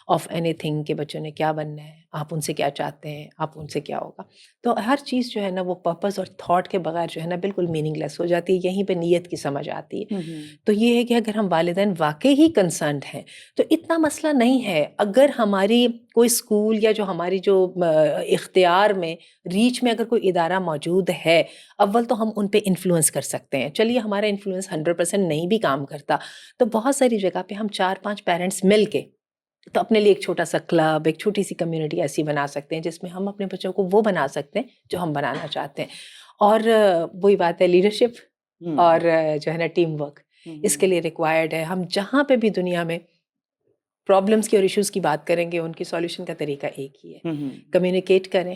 آف اینی تھنگ کہ بچوں نے کیا بننا ہے, آپ ان سے کیا چاہتے ہیں, آپ ان سے کیا ہوگا. تو ہر چیز جو ہے نا وہ پرپز اور تھاٹ کے بغیر جو ہے نا بالکل میننگ لیس ہو جاتی ہے. یہیں پہ نیت کی سمجھ آتی ہے. تو یہ ہے کہ اگر ہم والدین واقعی ہی کنسرنڈ ہیں تو اتنا مسئلہ نہیں ہے. اگر ہماری کوئی اسکول یا جو ہماری جو اختیار میں ریچ میں اگر کوئی ادارہ موجود ہے, اول تو ہم ان پہ انفلوئنس کر سکتے ہیں. چلیے ہمارا انفلوئنس 100% نہیں بھی کام کرتا, تو بہت ساری جگہ پہ ہم 4-5 پیرنٹس مل کے تو اپنے لیے ایک چھوٹا سا کلب، ایک چھوٹی سی کمیونٹی ایسی بنا سکتے ہیں جس میں ہم اپنے بچوں کو وہ بنا سکتے ہیں جو ہم بنانا چاہتے ہیں. اور وہی بات ہے لیڈرشپ اور جو ہے نا ٹیم ورک اس کے لیے ریکوائرڈ ہے. ہم جہاں پہ بھی دنیا میں پرابلمس کی اور ایشوز کی بات کریں گے ان کی سولوشن کا طریقہ ایک ہی ہے. کمیونیکیٹ کریں،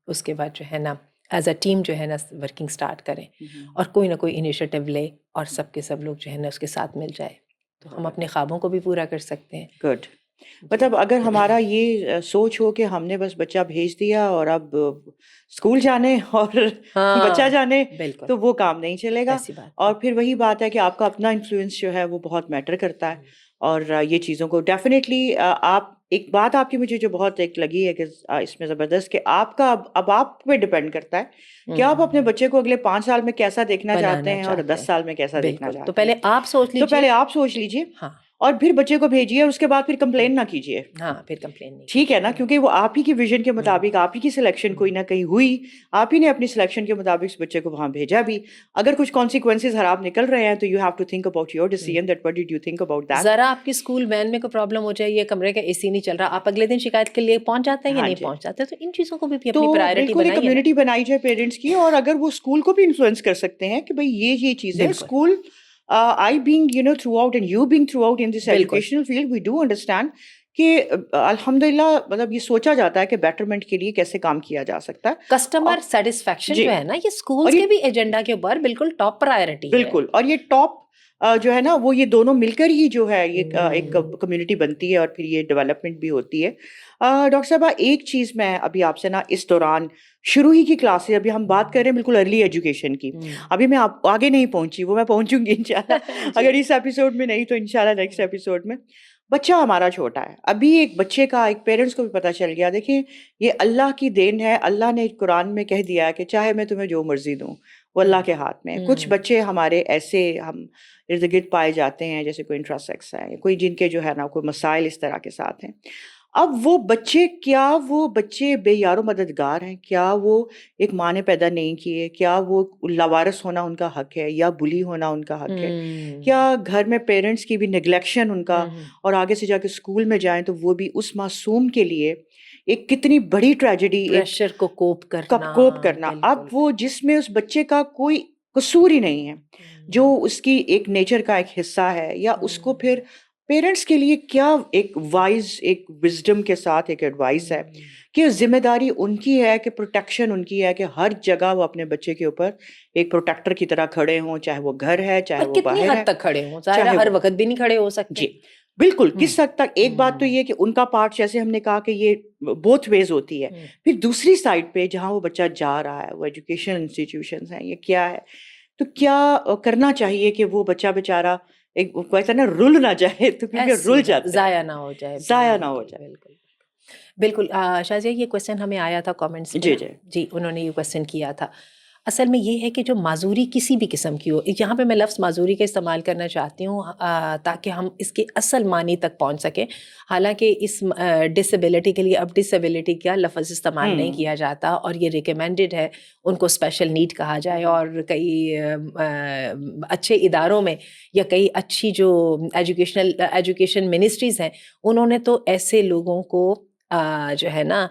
اس کے بعد جو ہے نا ایز اے ٹیم جو ہے نا ورکنگ سٹارٹ کریں اور کوئی نہ کوئی انیشیٹو لے اور سب کے سب لوگ جو ہے نا اس کے ساتھ مل جائے تو ہم اپنے خوابوں کو بھی پورا کر سکتے ہیں. گڈ. مطلب اگر ہمارا یہ سوچ ہو کہ ہم نے بس بچہ بھیج دیا اور اب اسکول جانے اور بچہ جانے، بالکل تو وہ کام نہیں چلے گا. ایسی بات اور پھر وہی بات ہے کہ آپ کا اپنا انفلوئنس جو ہے وہ بہت میٹر کرتا ہے. اور یہ چیزوں کو ڈیفینیٹلی آپ ایک بات آپ کی مجھے جو بہت ایک لگی ہے کہ اس میں زبردست کہ آپ کا اب آپ پہ ڈپینڈ کرتا ہے کہ آپ اپنے بچے کو اگلے 5 سال میں کیسا دیکھنا چاہتے ہیں اور 10 سال میں کیسا دیکھنا بالکل. چاہتے تو ہیں. پہلے آپ سوچ تو لیجیے. پہلے آپ سوچ لیجیے ہاں اور پھر بچے کو بھیجیے اور اس کے بعد پھر کمپلین نہ کیجیے. ہاں پھر کمپلین نہیں ٹھیک ہے نا، کیونکہ وہ آپ ہی کی ویژن کے مطابق آپ ہی کی سلیکشن کوئی نہ کہیں ہوئی، آپ ہی نے اپنی سلیکشن کے مطابق اس بچے کو وہاں بھیجا بھی. اگر کچھ کانسیکوینسز خراب نکل رہے ہیں تو you have to think about your decision that what did you think about that. ذرا آپ کی اسکول وین میں کوئی پرابلم ہو جائے، یہ کمرے کا اے سی نہیں چل رہا، آپ اگلے دن شکایت کے لیے پہنچ جاتے ہیں یا ہاں نہیں جی، پہنچ جاتے. تو ان چیزوں کو بھی تو اپنی پرائرٹی بالکل ایک بنائیے نا. کمیونٹی بنائی جائے پیرنٹس کی. اور اگر وہ اسکول کو بھی انفلوئنس کر سکتے ہیں کہ بھائی یہ چیزیں بالکل school I being throw out and you being throw out in this بالکل educational field we do understand کہ الحمدللہ مطلب یہ سوچا جاتا ہے کہ بیٹرمنٹ کے لیے کیسے کام کیا جا سکتا ہے. کسٹمر سیٹسفیکشن جی، جو ہے نا یہ اور اسکولس یہ کے بھی ایجنڈا کے اوپر بالکل ٹاپ پرائرٹی ہے. بالکل، اور یہ ٹاپ جو ہے نا وہ یہ دونوں مل کر ہی جو ہے یہ ایک کمیونٹی بنتی ہے اور پھر یہ ڈیولپمنٹ بھی ہوتی ہے. ڈاکٹر صاحبہ ایک چیز میں ابھی آپ سے نا اس دوران شروع ہی کی کلاسز ابھی ہم بات کر رہے ہیں بالکل ارلی ایجوکیشن کی، ابھی میں آپ آگے نہیں پہنچی، وہ میں پہنچوں گی انشاءاللہ اگر اس ایپیسوڈ میں نہیں تو انشاءاللہ نیکسٹ ایپیسوڈ میں. بچہ ہمارا چھوٹا ہے ابھی، ایک بچے کا ایک پیرنٹس کو بھی پتہ چل گیا. دیکھیں یہ اللہ کی دین ہے، اللہ نے قرآن میں کہہ دیا ہے کہ چاہے میں تمہیں جو مرضی دوں وہ اللہ کے ہاتھ میں ہے. کچھ بچے ہمارے ایسے ہم ارد گرد پائے جاتے ہیں جیسے کوئی انٹراسیکس ہے، کوئی جن کے جو ہے نا کوئی مسائل اس طرح کے ساتھ ہیں. اب وہ بچے کیا وہ بچے بے یار و مددگار ہیں؟ کیا وہ ایک ماں نے پیدا نہیں کیے؟ کیا وہ لاوارث ہونا ان کا حق ہے یا بلی ہونا ان کا حق ہے؟ کیا گھر میں پیرنٹس کی بھی نگلیکشن ان کا، اور آگے سے جا کے اسکول میں جائیں تو وہ بھی اس معصوم کے لیے ایک کتنی بڑی ٹریجڈی، ایک پریشر کو کوپ کرنا. کوپ کرنا. اب بالکل. وہ جس میں اس بچے کا کوئی قصور ہی نہیں ہے، جو اس کی ایک نیچر کا ایک حصہ ہے، یا اس کو پھر پیرنٹس کے لیے کیا ایک وائز ایک وزڈم کے ساتھ ایک ایڈوائس ہے کہ ذمہ داری ان کی ہے کہ پروٹیکشن ان کی ہے کہ ہر جگہ وہ اپنے بچے کے اوپر ایک پروٹیکٹر کی طرح کھڑے ہوں، چاہے وہ گھر ہے چاہے پر وہ کتنی باہر حد ہے. تک کھڑے ہوں؟ ظاہر ہے ہر وقت بھی نہیں کھڑے ہو سکتے. جی بالکل، کس حد تک. ایک بات تو یہ کہ ان کا پارٹ جیسے ہم نے کہا کہ یہ بوتھ ویز ہوتی ہے. پھر دوسری سائڈ پہ جہاں وہ بچہ جا رہا ہے، وہ ایجوکیشن انسٹیٹیوشنز ہیں، یہ کیا ہے، تو کیا کرنا چاہیے کہ وہ بچہ بیچارہ ایک کہتا ہے نا رل نہ جائے، تو کیونکہ رل جاتے ہیں، ضائع نہ ہو جائے. ضائع نہ ہو جائے. بالکل بالکل. شازیہ یہ کویسچن ہمیں آیا تھا کامنٹس میں. جی انہوں نے یہ کویسچن کیا تھا. اصل میں یہ ہے کہ جو معذوری کسی بھی قسم کی ہو، یہاں پہ میں لفظ معذوری کا استعمال کرنا چاہتی ہوں تاکہ ہم اس کے اصل معنی تک پہنچ سکیں. حالانکہ اس ڈسیبلٹی کے لیے اب ڈسیبلٹی کا لفظ استعمال نہیں کیا جاتا اور یہ ریکمینڈڈ ہے ان کو اسپیشل نیڈ کہا جائے. اور کئی اچھے اداروں میں یا کئی اچھی جو ایجوکیشن منسٹریز ہیں انہوں نے تو ایسے لوگوں کو جو ہے نا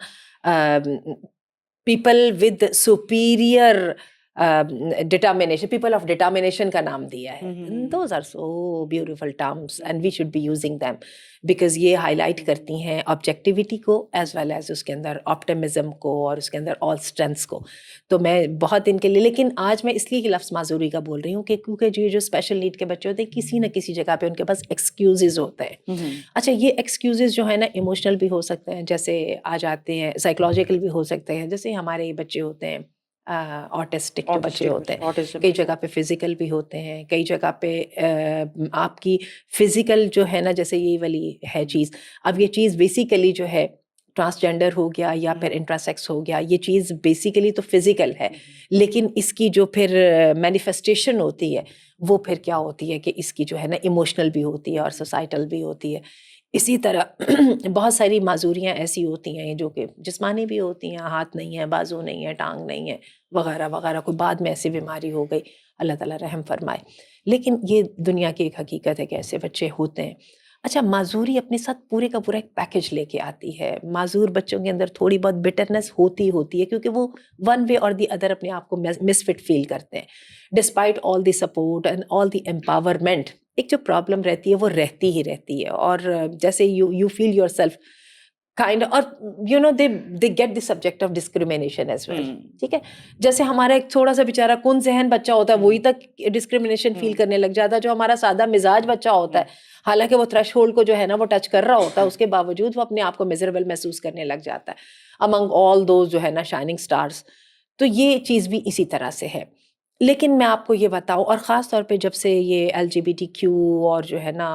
people with superior determination, people of determination کا نام دیا ہے. Those are so beautiful terms and we should be using them because یہ ہائی لائٹ کرتی ہیں آبجیکٹیوٹی کو ایز ویل ایز اس کے اندر آپٹمزم کو اور اس کے اندر آل اسٹرینتھس کو. تو میں بہت ان کے لیے، لیکن آج میں اس لیے لفظ معذوری کا بول رہی ہوں کہ کیونکہ جو اسپیشل نیڈ کے بچے ہوتے ہیں کسی نہ کسی جگہ پہ ان کے پاس ایکسکیوزز ہوتے ہیں. اچھا یہ ایکسکیوزز جو ہے نا ایموشنل بھی ہو سکتے ہیں، جیسے آ جاتے ہیں سائیکولوجیکل بھی ہو سکتے ہیں، جیسے ہمارے بچے ہوتے ہیں آٹسٹک جو بچے ہوتے ہیں، کئی جگہ پہ فزیکل بھی ہوتے ہیں، کئی جگہ پہ آپ کی فزیکل جو ہے نا جیسے یہ والی ہے چیز. اب یہ چیز بیسیکلی جو ہے ٹرانسجینڈر ہو گیا یا پھر انٹراسیکس ہو گیا، یہ چیز بیسیکلی تو فزیکل ہے، لیکن اس کی جو پھر مینیفیسٹیشن ہوتی ہے وہ پھر کیا ہوتی ہے کہ اس کی جو ہے نا ایموشنل بھی ہوتی ہے اور سوسائٹل بھی ہوتی ہے. اسی طرح بہت ساری معذوریاں ایسی ہوتی ہیں جو کہ جسمانی بھی ہوتی ہیں، ہاتھ نہیں ہے، بازو نہیں ہے، ٹانگ نہیں ہے وغیرہ وغیرہ، کوئی بعد میں ایسی بیماری ہو گئی، اللہ تعالیٰ رحم فرمائے. لیکن یہ دنیا کی ایک حقیقت ہے کہ ایسے بچے ہوتے ہیں. اچھا معذوری اپنے ساتھ پورے کا پورا ایک پیکج لے کے آتی ہے. معذور بچوں کے اندر تھوڑی بہت بٹرنس ہوتی ہے کیونکہ وہ ون وے اور دی ادر اپنے آپ کو مس فٹ فیل کرتے ہیں. Despite all the support and all the empowerment ایک جو پرابلم رہتی ہے وہ رہتی ہی رہتی ہے. اور جیسے you feel yourself kind اور you know they get the subject of discrimination as well. ٹھیک ہے, جیسے ہمارا ایک تھوڑا سا بیچارہ کن ذہن بچہ ہوتا ہے وہی تک ڈسکریمنیشن فیل کرنے لگ جاتا ہے. جو ہمارا سادہ مزاج بچہ ہوتا ہے حالانکہ وہ تھریش ہولڈ کو جو ہے نا وہ ٹچ کر رہا ہوتا ہے, اس کے باوجود وہ اپنے آپ کو میزریبل محسوس کرنے لگ جاتا ہے امنگ آل دوز جو ہے نا شائننگ اسٹارس. تو یہ چیز بھی اسی طرح سے ہے. لیکن میں آپ کو یہ بتاؤں, اور خاص طور پہ جب سے یہ LGBTQ اور جو ہے نا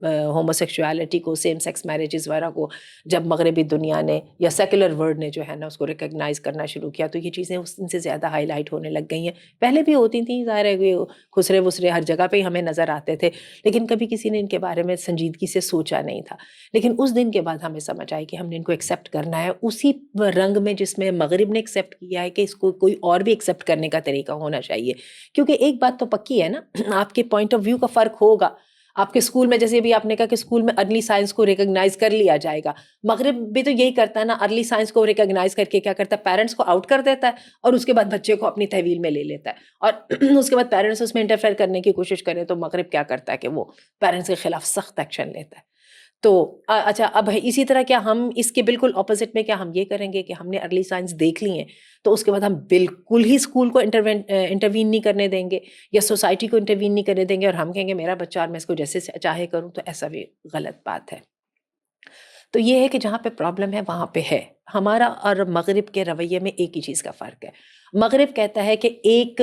ہومو سیکشوالٹی کو, سیم سیکس میرجز وغیرہ کو جب مغربی دنیا نے یا سیکولر ورلڈ نے جو ہے نا اس کو ریکگنائز کرنا شروع کیا, تو یہ چیزیں ان سے زیادہ ہائی لائٹ ہونے لگ گئی ہیں. پہلے بھی ہوتی تھیں, ظاہر ہے خسرے وسرے ہر جگہ پہ ہی ہمیں نظر آتے تھے, لیکن کبھی کسی نے ان کے بارے میں سنجیدگی سے سوچا نہیں تھا. لیکن اس دن کے بعد ہمیں سمجھ آئی کہ ہم نے ان کو ایکسیپٹ کرنا ہے اسی رنگ میں جس میں مغرب نے ایکسیپٹ کیا ہے, کہ اس کو کوئی اور بھی ایکسیپٹ کرنے کا طریقہ ہونا چاہیے. کیونکہ ایک بات تو پکی ہے نا, آپ کے پوائنٹ آف ویو کا فرق ہوگا. آپ کے اسکول میں جیسے بھی آپ نے کہا کہ اسکول میں ارلی سائنس کو ریکگنائز کر لیا جائے گا, مغرب بھی تو یہی کرتا ہے نا, ارلی سائنس کو ریکگنائز کر کے کیا کرتا ہے, پیرنٹس کو آؤٹ کر دیتا ہے اور اس کے بعد بچے کو اپنی تحویل میں لے لیتا ہے, اور اس کے بعد پیرنٹس اس میں انٹرفیئر کرنے کی کوشش کریں تو مغرب کیا کرتا ہے کہ وہ پیرنٹس کے خلاف سخت ایکشن لیتا ہے. تو اچھا, اب اسی طرح کیا ہم اس کے بالکل اپوزٹ میں کیا ہم یہ کریں گے کہ ہم نے ارلی سائنس دیکھ لی ہیں تو اس کے بعد ہم بالکل ہی اسکول کو انٹروین نہیں کرنے دیں گے یا سوسائٹی کو انٹروین نہیں کرنے دیں گے اور ہم کہیں گے میرا بچہ اور میں اس کو جیسے چاہے کروں, تو ایسا بھی غلط بات ہے. تو یہ ہے کہ جہاں پہ پرابلم ہے وہاں پہ ہے. ہمارا اور مغرب کے رویے میں ایک ہی چیز کا فرق ہے. مغرب کہتا ہے کہ ایک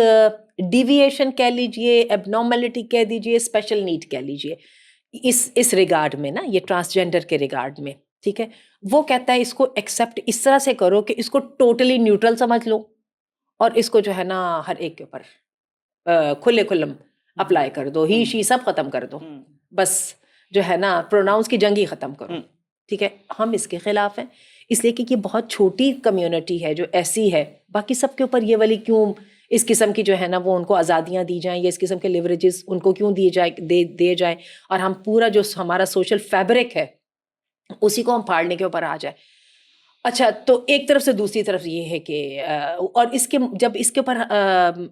ڈیویشن کہہ لیجئے, ایب نارملٹی کہہ دیجئے, اسپیشل نیڈ کہہ لیجئے, اس ریگارڈ میں نا, یہ ٹرانسجینڈر کے ریگارڈ میں, ٹھیک ہے, وہ کہتا ہے اس کو ایکسیپٹ اس طرح سے کرو کہ اس کو ٹوٹلی نیوٹرل سمجھ لو اور اس کو جو ہے نا ہر ایک کے اوپر کھلے کھلم اپلائی کر دو, ہی شی سب ختم کر دو, بس جو ہے نا پروناؤنس کی جنگ ہی ختم کرو. ٹھیک ہے, ہم اس کے خلاف ہیں, اس لیے کہ یہ بہت چھوٹی کمیونٹی ہے جو ایسی ہے. باقی سب کے اوپر یہ والی کیوں اس قسم کی جو ہے نا وہ ان کو آزادیاں دی جائیں یا اس قسم کے لیوریجز ان کو کیوں دیے جائیں, اور ہم پورا جو ہمارا سوشل فیبرک ہے اسی کو ہم پھاڑنے کے اوپر آ جائیں. اچھا, تو ایک طرف سے دوسری طرف یہ ہے کہ اور اس کے جب اس کے اوپر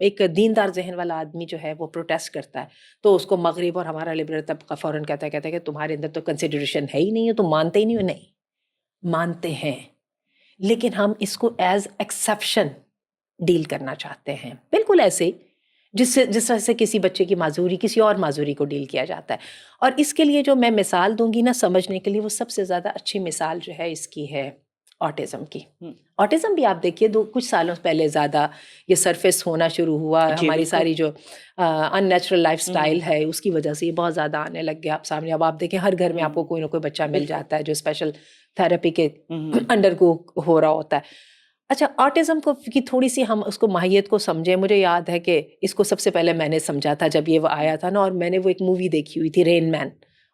ایک دیندار ذہن والا آدمی جو ہے وہ پروٹیسٹ کرتا ہے تو اس کو مغرب اور ہمارا لبرل طبقہ فوراً کہتا ہے کہ تمہارے اندر تو کنسیڈریشن ہے ہی نہیں ہے, تم مانتے ہی نہیں ہو. نہیں مانتے ہیں, لیکن ہم اس کو ایز ایکسیپشن ڈیل کرنا چاہتے ہیں, بالکل ایسے جس طرح سے کسی بچے کی معذوری کسی اور معذوری کو ڈیل کیا جاتا ہے. اور اس کے لیے جو میں مثال دوں گی نا سمجھنے کے لیے, وہ سب سے زیادہ اچھی مثال جو ہے اس کی ہے آٹزم کی. آٹزم بھی آپ دیکھیے کچھ سالوں پہلے زیادہ یہ سرفیس ہونا شروع ہوا, ہماری ساری جو ان نیچرل لائف سٹائل ہے اس کی وجہ سے یہ بہت زیادہ آنے لگ گیا آپ سامنے. اب آپ دیکھیں ہر گھر میں آپ کو کوئی نہ کوئی بچہ مل جاتا ہے جو اسپیشل تھراپی کے انڈر گو ہو رہا ہوتا ہے. اچھا, آٹزم کو کی تھوڑی سی ہم اس کو ماہیت کو سمجھیں. مجھے یاد ہے کہ اس کو سب سے پہلے میں نے سمجھا تھا جب یہ آیا تھا نا, اور میں نے وہ ایک مووی دیکھی ہوئی تھی رین مین.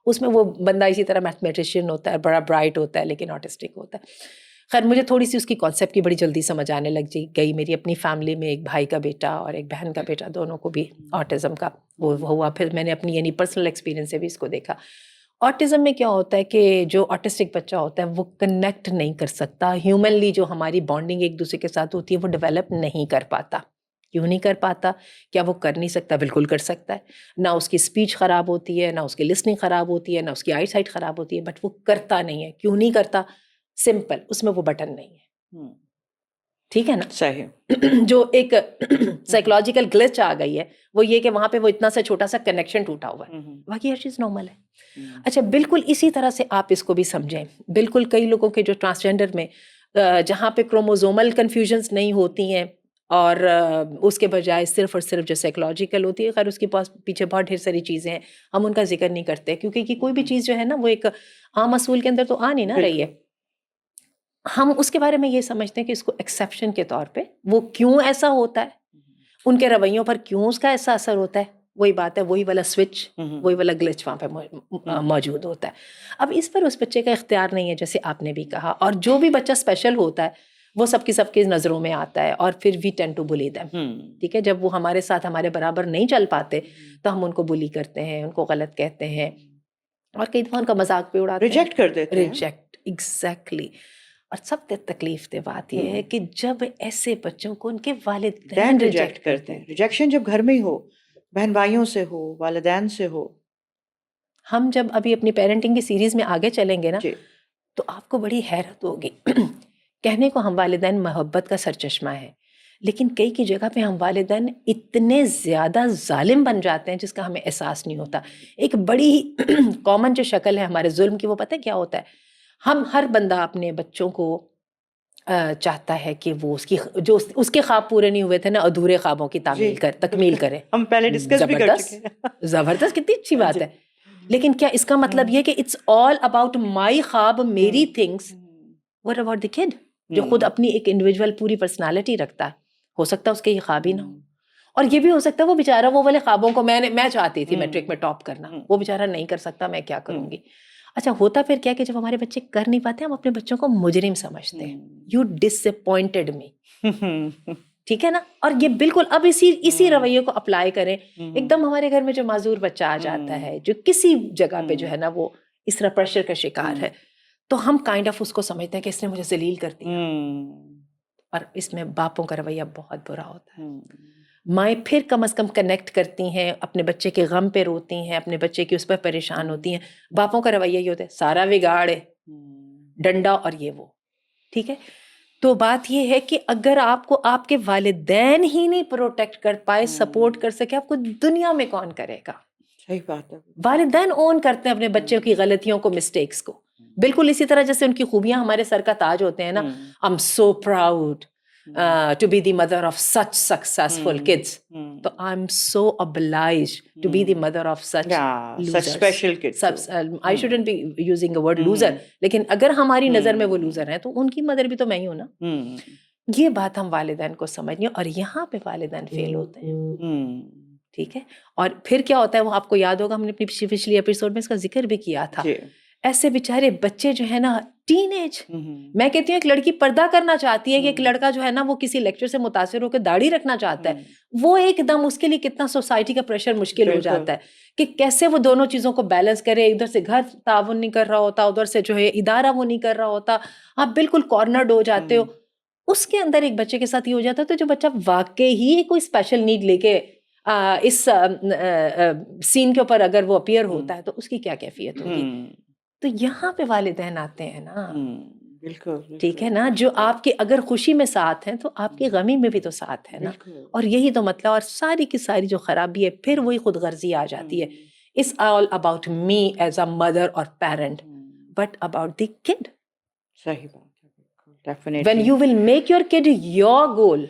اس میں وہ بندہ اسی طرح میتھمیٹیشین ہوتا ہے, بڑا برائٹ ہوتا ہے لیکن آٹسٹک ہوتا ہے. خیر مجھے تھوڑی سی اس کی کانسیپٹ کی بڑی جلدی سمجھ آنے لگ گئی. میری اپنی فیملی میں ایک بھائی کا بیٹا اور ایک بہن کا بیٹا دونوں کو بھی آٹزم کا وہ ہوا. پھر میں نے اپنی یعنی پرسنل ایکسپیرینس سے بھی اس کو دیکھا. آٹزم میں کیا ہوتا ہے کہ جو آٹسٹک بچہ ہوتا ہے وہ کنیکٹ نہیں کر سکتا ہیومنلی, جو ہماری بانڈنگ ایک دوسرے کے ساتھ ہوتی ہے وہ ڈیولپ نہیں کر پاتا. کیوں نہیں کر پاتا؟ کیا وہ کر نہیں سکتا؟ بالکل کر سکتا ہے. نہ اس کی اسپیچ خراب ہوتی ہے, نہ اس کی لسننگ خراب ہوتی ہے, نہ اس کی آئی سائٹ خراب ہوتی ہے, بٹ وہ کرتا نہیں ہے. کیوں نہیں کرتا؟ سمپل, اس میں وہ بٹن نہیں ہے. ٹھیک ہے نا, صحیح. جو ایک سائیکولوجیکل گلچ آ گئی ہے وہ یہ کہ وہاں پہ وہ اتنا سا چھوٹا سا کنیکشن ٹوٹا ہوا ہے, باقی ہر چیز نارمل ہے. اچھا, بالکل اسی طرح سے آپ اس کو بھی سمجھیں. بالکل کئی لوگوں کے جو ٹرانسجینڈر میں جہاں پہ کروموزومل کنفیوژنس نہیں ہوتی ہیں اور اس کے بجائے صرف اور صرف جو سائیکولوجیکل ہوتی ہے, خیر اس کے پاس پیچھے بہت ڈھیر ساری چیزیں ہیں, ہم ان کا ذکر نہیں کرتے کیونکہ کوئی بھی چیز جو ہے نا وہ ایک عام اصول کے اندر تو آ نہیں نہ رہی ہے. ہم اس کے بارے میں یہ سمجھتے ہیں کہ اس کو ایکسیپشن کے طور پہ وہ کیوں ایسا ہوتا ہے, ان کے رویوں پر کیوں اس کا ایسا اثر ہوتا ہے. وہی بات ہے, وہی والا سوئچ, وہی والا گلچ وہاں پہ موجود ہوتا ہے. اب اس پر اس بچے کا اختیار نہیں ہے, جیسے آپ نے بھی کہا, اور جو بھی بچہ اسپیشل ہوتا ہے وہ سب کی نظروں میں آتا ہے اور پھر وی ٹینڈ ٹو بلی دیم. ٹھیک ہے, جب وہ ہمارے ساتھ ہمارے برابر نہیں چل پاتے تو ہم ان کو بلی کرتے ہیں, ان کو غلط کہتے ہیں, اور کئی دفعہ ان کا مذاق بھی اڑاتے ہیں, ریجیکٹ کر دیتے ہیں. Reject, exactly. اور سب سے تکلیف دہ بات یہ ہے کہ جب ایسے بچوں کو ان کے والدین ریجیکٹ کرتے ہیں. ریجیکشن جب گھر میں ہی ہو, بہن بھائیوں سے ہو, والدین سے ہو. ہم جب ابھی اپنی پیرنٹنگ کی سیریز میں آگے چلیں گے نا, جی تو آپ کو بڑی حیرت ہوگی. کہنے کو ہم والدین محبت کا سرچشمہ ہے, لیکن کئی کی جگہ پہ ہم والدین اتنے زیادہ ظالم بن جاتے ہیں جس کا ہمیں احساس نہیں ہوتا. ایک بڑی کامن جو شکل ہے ہمارے ظلم کی, وہ پتہ کیا ہوتا ہے؟ ہم ہر بندہ اپنے بچوں کو چاہتا ہے کہ وہ اس کے خواب پورے نہیں ہوئے تھے نا, ادھورے خوابوں کی تکمیل کرے. ہم پہلے ڈسکس بھی کر چکے ہیں. زبردست, کتنی اچھی بات ہے. لیکن کیا اس کا مطلب یہ کہ اٹس آل اباؤٹ مائی خواب, میری تھنگس, واٹ اباؤٹ دی کڈ جو خود اپنی ایک انڈیویجول پوری پرسنالٹی رکھتا ہے؟ ہو سکتا ہے اس کے یہ خواب ہی نہ ہو, اور یہ بھی ہو سکتا ہے وہ بیچارہ وہ والے خوابوں کو میں چاہتی تھی میٹرک میں ٹاپ کرنا, وہ بیچارہ نہیں کر سکتا, میں کیا کروں گی. اچھا, ہوتا پھر کیا کہ جب ہمارے بچے کر نہیں پاتے ہم اپنے بچوں کو مجرم سمجھتے ہیں. یو ڈس اپوائنٹڈ می, ٹھیک ہے نا. اور یہ بالکل اب اسی رویے کو اپلائی کریں. ایک دم ہمارے گھر میں جو معذور بچہ آ جاتا ہے, جو کسی جگہ پہ جو ہے نا وہ اس طرح پریشر کا شکار ہے, تو ہم کائنڈ آف اس کو سمجھتے ہیں کہ اس نے مجھے ذلیل کر دیا. اور اس میں باپوں کا رویہ بہت برا ہوتا ہے. مائیں پھر کم از کم کنیکٹ کرتی ہیں, اپنے بچے کے غم پہ روتی ہیں, اپنے بچے کی اس پر پریشان ہوتی ہیں. باپوں کا رویہ یہ ہوتا ہے سارا بگاڑ ہے, ڈنڈا اور یہ وہ, ٹھیک ہے. تو بات یہ ہے کہ اگر آپ کو آپ کے والدین ہی نہیں پروٹیکٹ کر پائے, سپورٹ کر سکے, آپ کو دنیا میں کون کرے گا؟ صحیح بات ہے. والدین اون کرتے ہیں اپنے بچوں کی غلطیوں کو, مسٹیکس کو, بالکل اسی طرح جیسے ان کی خوبیاں ہمارے سر کا تاج ہوتے ہیں نا. I'm so proud to be the mother of such successful kids. تو I'm so obliged to be the mother of such losers. Such special kids. I shouldn't be using the word loser. لیکن اگر ہماری نظر میں وہ لوزر ہیں تو ان کی مدر بھی تو میں ہی ہوں نا. یہ بات ہم والدین کو سمجھنی, اور یہاں پہ والدین فیل ہوتے ہیں, ٹھیک ہے. اور پھر کیا ہوتا ہے, وہ آپ کو یاد ہوگا ہم نے اپنی پچھلی ایپیسوڈ میں اس کا ذکر بھی کیا تھا. ایسے بیچارے بچے جو ہے نا, ٹین ایج, میں کہتی ہوں ایک لڑکی پردہ کرنا چاہتی ہے کہ ایک لڑکا جو ہے نا وہ کسی لیکچر سے متاثر ہو کے داڑھی رکھنا چاہتا ہے, وہ ایک دم اس کے لیے کتنا سوسائٹی کا پریشر مشکل ہو جاتا ہے کہ کیسے وہ دونوں چیزوں کو بیلنس کرے. ادھر سے گھر تعاون نہیں کر رہا ہوتا, ادھر سے جو ہے ادارہ وہ نہیں کر رہا ہوتا, آپ بالکل کارنرڈ ہو جاتے ہو. اس کے اندر ایک بچے کے ساتھ یہ ہو جاتا ہے, تو جو بچہ واقعی ہی کوئی اسپیشل نیڈ لے کے اس سین کے اوپر اگر وہ اپیئر ہوتا ہے تو اس کی کیا کیفیت ہوگی. تو یہاں پہ والدین آتے ہیں نا, بالکل ٹھیک ہے نا, جو آپ کی اگر خوشی میں ساتھ ہیں تو آپ کی غمی میں بھی تو ساتھ ہے نا. اور یہی تو مطلب, اور ساری کی ساری جو خرابی ہے پھر وہی خود غرضی آ جاتی ہے. It's all about me as a mother or parent, but about the kid. صحیح بات ہے, definitely. When you will make your kid your goal,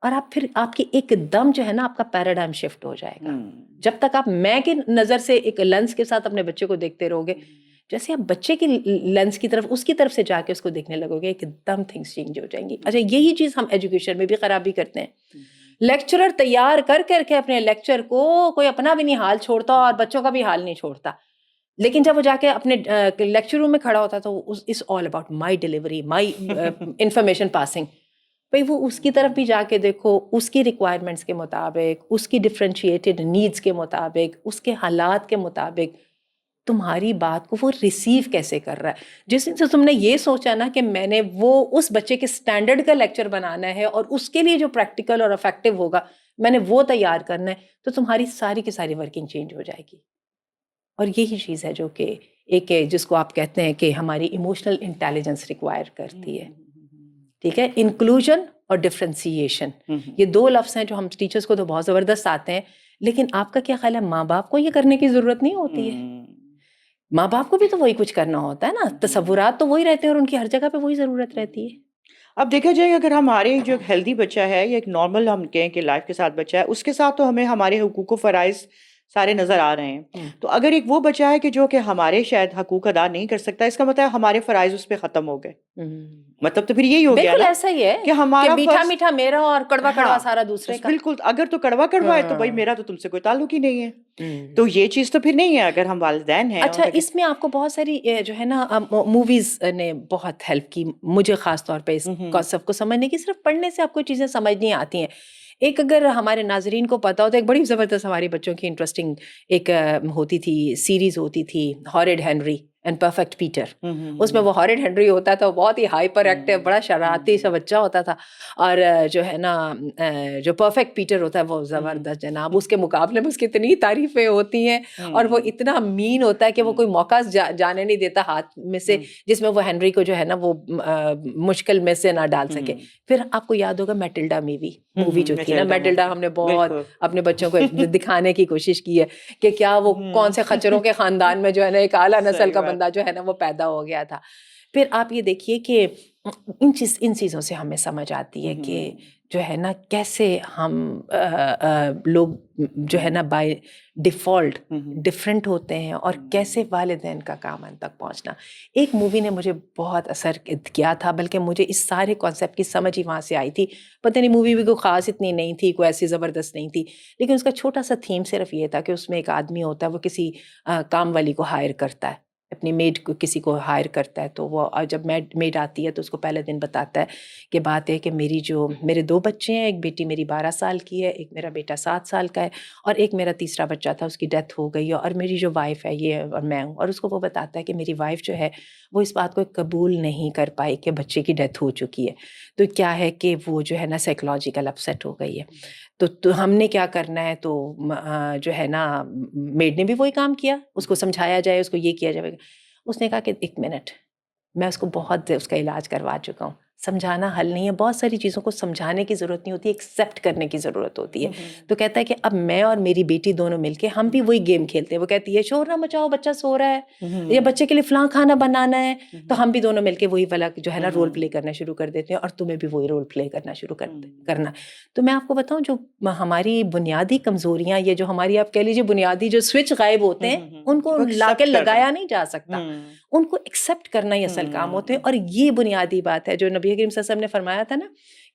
اور آپ پھر آپ کی ایک دم جو ہے نا آپ کا پیراڈائم شفٹ ہو جائے گا. جب تک آپ میں کی نظر سے ایک لینس کے ساتھ اپنے بچے کو دیکھتے رہو گے, جیسے آپ بچے کی لینس کی طرف اس کی طرف سے جا کے اس کو دیکھنے لگو گے, ایک دم تھنگس چینج ہو جائیں گی. اچھا, یہی چیز ہم ایجوکیشن میں بھی خرابی کرتے ہیں. لیکچرر تیار کر کے اپنے لیکچر کو کوئی اپنا بھی نہیں حال چھوڑتا اور بچوں کا بھی حال نہیں چھوڑتا, لیکن جب وہ جا کے اپنے لیکچر روم میں کھڑا ہوتا تو it's all about my delivery, my information passing. بھائی وہ اس کی طرف بھی جا کے دیکھو, اس کی ریکوائرمنٹس کے مطابق, اس کی ڈفرینشیٹڈ نیڈس کے مطابق, اس کے حالات کے مطابق تمہاری بات کو وہ ریسیو کیسے کر رہا ہے. جس دن سے تم نے یہ سوچا نا کہ میں نے وہ اس بچے کے سٹینڈرڈ کا لیکچر بنانا ہے اور اس کے لیے جو پریکٹیکل اور افیکٹو ہوگا میں نے وہ تیار کرنا ہے, تو تمہاری ساری کی ساری ورکنگ چینج ہو جائے گی. اور یہی چیز ہے جو کہ ایک جس کو آپ کہتے ہیں کہ ہماری ایموشنل انٹیلیجنس ریکوائر کرتی ہے, ٹھیک ہے. انکلوژن اور ڈفرینسیشن, یہ دو لفظ ہیں جو ہم ٹیچرس کو تو بہت زبردست آتے ہیں, لیکن آپ کا کیا خیال ہے ماں باپ کو یہ کرنے کی ضرورت نہیں ہوتی ہے؟ ماں باپ کو بھی تو وہی کچھ کرنا ہوتا ہے نا, تصورات تو وہی رہتے ہیں اور ان کی ہر جگہ پہ وہی ضرورت رہتی ہے. اب دیکھا جائے اگر ہمارے جو ایک ہیلدی بچہ ہے یا ایک نارمل ہم کہیں کہ لائف کے ساتھ بچہ ہے, اس کے ساتھ تو ہمیں ہمارے حقوق و فرائض سارے نظر آ رہے ہیں. تو اگر ایک وہ بچہ ہے کہ جو کہ ہمارے شاید حقوق ادا نہیں کر سکتا, اس کا مطلب ہمارے فرائض اس پہ ختم ہو گئے. مطلب تو پھر یہی ہو گیا بالکل نا ایسا ہی ہے کہ ہمارا میٹھا میٹھا میرا اور کڑوا کڑوا سارا دوسرے کا. بالکل, اگر تو کڑوا کڑوا ہے تو بھائی میرا تو تم سے کوئی تعلق ہی نہیں ہے. تو یہ چیز تو پھر نہیں ہے اگر ہم والدین ہیں. اچھا, اس میں آپ کو بہت ساری جو ہے نا موویز نے بہت ہیلپ کی مجھے خاص طور پہ اس کانسیپٹ کو سمجھنے کی. صرف پڑھنے سے آپ کو چیزیں سمجھ نہیں آتی ہیں. ایک اگر ہمارے ناظرین کو پتا ہو تو ایک بڑی زبردست ہمارے بچوں کی انٹرسٹنگ ایک ہوتی تھی سیریز ہوتی تھی hard Henry and perfect Peter. اس میں وہ ہارڈ ہینری ہوتا تھا, وہ بہت ہی ہائپر ایکٹیو, بڑا شرارتی سا بچہ ہوتا تھا, اور جو ہے نا جو پرفیکٹ پیٹر ہوتا ہے وہ زبردست جناب, اس کے مقابلے میں اس کی اتنی تعریفیں ہوتی ہیں, اور وہ اتنا مین ہوتا ہے کہ وہ کوئی موقع جانے نہیں دیتا ہاتھ میں سے جس میں وہ ہینری کو جو ہے نا وہ مشکل میں سے نہ ڈال سکے. پھر آپ کو یاد ہوگا میٹلڈا مووی جو تھی نا, میٹلڈا ہم نے بہت اپنے بچوں کو دکھانے کی کوشش کی ہے کہ کیا وہ کون سے خچروں کے خاندان میں جو ہے نا ایک اعلیٰ نسل کا بندہ جو ہے نا وہ پیدا ہو گیا تھا. پھر آپ یہ دیکھیے کہ ان چیزوں سے ہمیں سمجھ آتی ہے کہ جو ہے نا کیسے ہم لوگ جو ہے نا بائی ڈیفالٹ ڈفرینٹ ہوتے ہیں, اور کیسے والدین کا کام ان تک پہنچنا. ایک مووی نے مجھے بہت اثر کیا تھا, بلکہ مجھے اس سارے کانسیپٹ کی سمجھ ہی وہاں سے آئی تھی. پتہ نہیں مووی بھی کوئی خاص اتنی نہیں تھی, کوئی ایسی زبردست نہیں تھی, لیکن اس کا چھوٹا سا تھیم صرف یہ تھا کہ اس میں ایک آدمی ہوتا ہے, وہ کسی کام والی کو ہائر کرتا ہے, اپنی میڈ کو کسی کو ہائر کرتا ہے. تو وہ جب میڈ آتی ہے تو اس کو پہلے دن بتاتا ہے کہ بات ہے کہ میرے 2 بچے ہیں, ایک بیٹی میری 12 سال کی ہے, ایک میرا بیٹا 7 سال کا ہے, اور ایک میرا تیسرا بچہ تھا اس کی ڈیتھ ہو گئی ہے, اور میری جو وائف ہے یہ اور میں ہوں. اور اس کو وہ بتاتا ہے کہ میری وائف جو ہے وہ اس بات کو قبول نہیں کر پائی کہ بچے کی ڈیتھ ہو چکی ہے, تو کیا ہے کہ وہ جو ہے نا سائیکولوجیکل اپسیٹ ہو گئی ہے. تو ہم نے کیا کرنا ہے, تو جو ہے نا میڈ نے بھی وہی کام کیا, اس کو سمجھایا جائے, اس کو یہ کیا جائے. اس نے کہا کہ 1 منٹ, میں اس کو بہت اس کا علاج کروا چکا ہوں, سمجھانا حل نہیں ہے, بہت ساری چیزوں کو سمجھانے کی ضرورت نہیں ہوتی, ایکسیپٹ کرنے کی ضرورت ہوتی ہے. تو کہتا ہے کہ اب میں اور میری بیٹی دونوں مل کے ہم بھی وہی گیم کھیلتے ہیں. وہ کہتی ہے شور نہ مچاؤ, بچہ سو رہا ہے, یا بچے کے لیے فلاں کھانا بنانا ہے, تو ہم بھی دونوں مل کے وہی والا جو ہے نا رول پلے کرنا شروع کر دیتے ہیں, اور تمہیں بھی وہی رول پلے کرنا شروع کرنا. تو میں آپ کو بتاؤں, جو ہماری بنیادی کمزوریاں, یہ جو ہماری آپ کہہ لیجیے بنیادی جو سوئچ غائب ہوتے ہیں, ان کو لا کے لگایا نہیں جا سکتا, ان کو ایکسیپٹ کرنا ہی اصل کام ہوتے ہیں. اور یہ بنیادی بات ہے جو نبی کریم صلی اللہ علیہ وسلم نے فرمایا تھا نا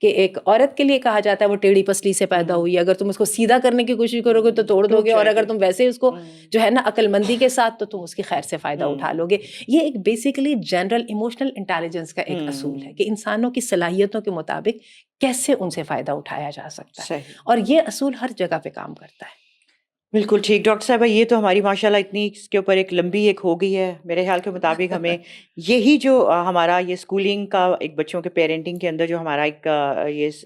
کہ ایک عورت کے لیے کہا جاتا ہے وہ ٹیڑھی پسلی سے پیدا ہوئی ہے, اگر تم اس کو سیدھا کرنے کی کوشش کرو گے تو توڑ دو گے, اور اگر تم ویسے اس کو جو ہے نا عقل مندی کے ساتھ, تو تم اس کی خیر سے فائدہ اٹھا لو گے. یہ ایک بیسیکلی جنرل ایموشنل انٹیلیجنس کا ایک اصول ہے کہ انسانوں کی صلاحیتوں کے مطابق کیسے ان سے فائدہ اٹھایا جا سکتا ہے, اور یہ اصول ہر جگہ پہ کام کرتا ہے. بالکل ٹھیک ڈاکٹر صاحبہ, یہ تو ہماری ماشاءاللہ اتنی اس کے اوپر ایک لمبی ایک ہو گئی ہے. میرے خیال کے مطابق ہمیں یہی جو ہمارا یہ اسکولنگ کا ایک بچوں کے پیرنٹنگ کے اندر جو ہمارا ایک یہ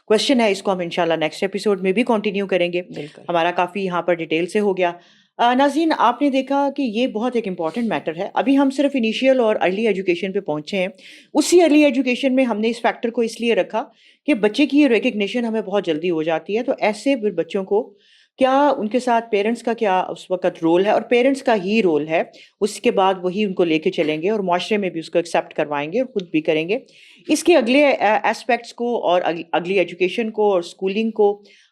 کوشچن ہے, اس کو ہم انشاءاللہ نیکسٹ ایپیسوڈ میں بھی کنٹینیو کریں گے. ہمارا کافی یہاں پر ڈیٹیل سے ہو گیا. ناظرین, آپ نے دیکھا کہ یہ بہت ایک امپورٹنٹ میٹر ہے. ابھی ہم صرف انیشیل اور ارلی ایجوکیشن پہ پہنچے ہیں. اسی ارلی ایجوکیشن میں ہم نے اس فیکٹر کو اس لیے رکھا کہ بچے کی یہ ریکگنیشن ہمیں بہت جلدی ہو جاتی ہے. تو ایسے بچوں کو کیا ان کے ساتھ پیرنٹس کا کیا اس وقت رول ہے, اور پیرنٹس کا ہی رول ہے, اس کے بعد وہی ان کو لے کے چلیں گے اور معاشرے میں بھی اس کو ایکسیپٹ کروائیں گے اور خود بھی کریں گے. اس کے اگلے ایسپیکٹس کو اور اگلی ایجوکیشن کو اور اسکولنگ کو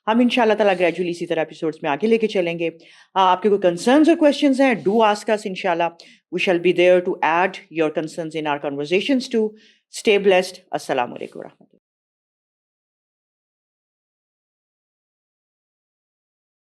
ہم ان شاء اللہ تعالیٰ گریجولی اسی طرح ایپیسوڈس میں آگے لے کے چلیں گے. آپ کے کوئی کنسرنز اور کویشچنز ہیں, ڈو آسک اس. ان شاء اللہ we shall be there to add your concerns in our conversations too. Stay blessed. السلام علیکم و رحمۃ اللہ.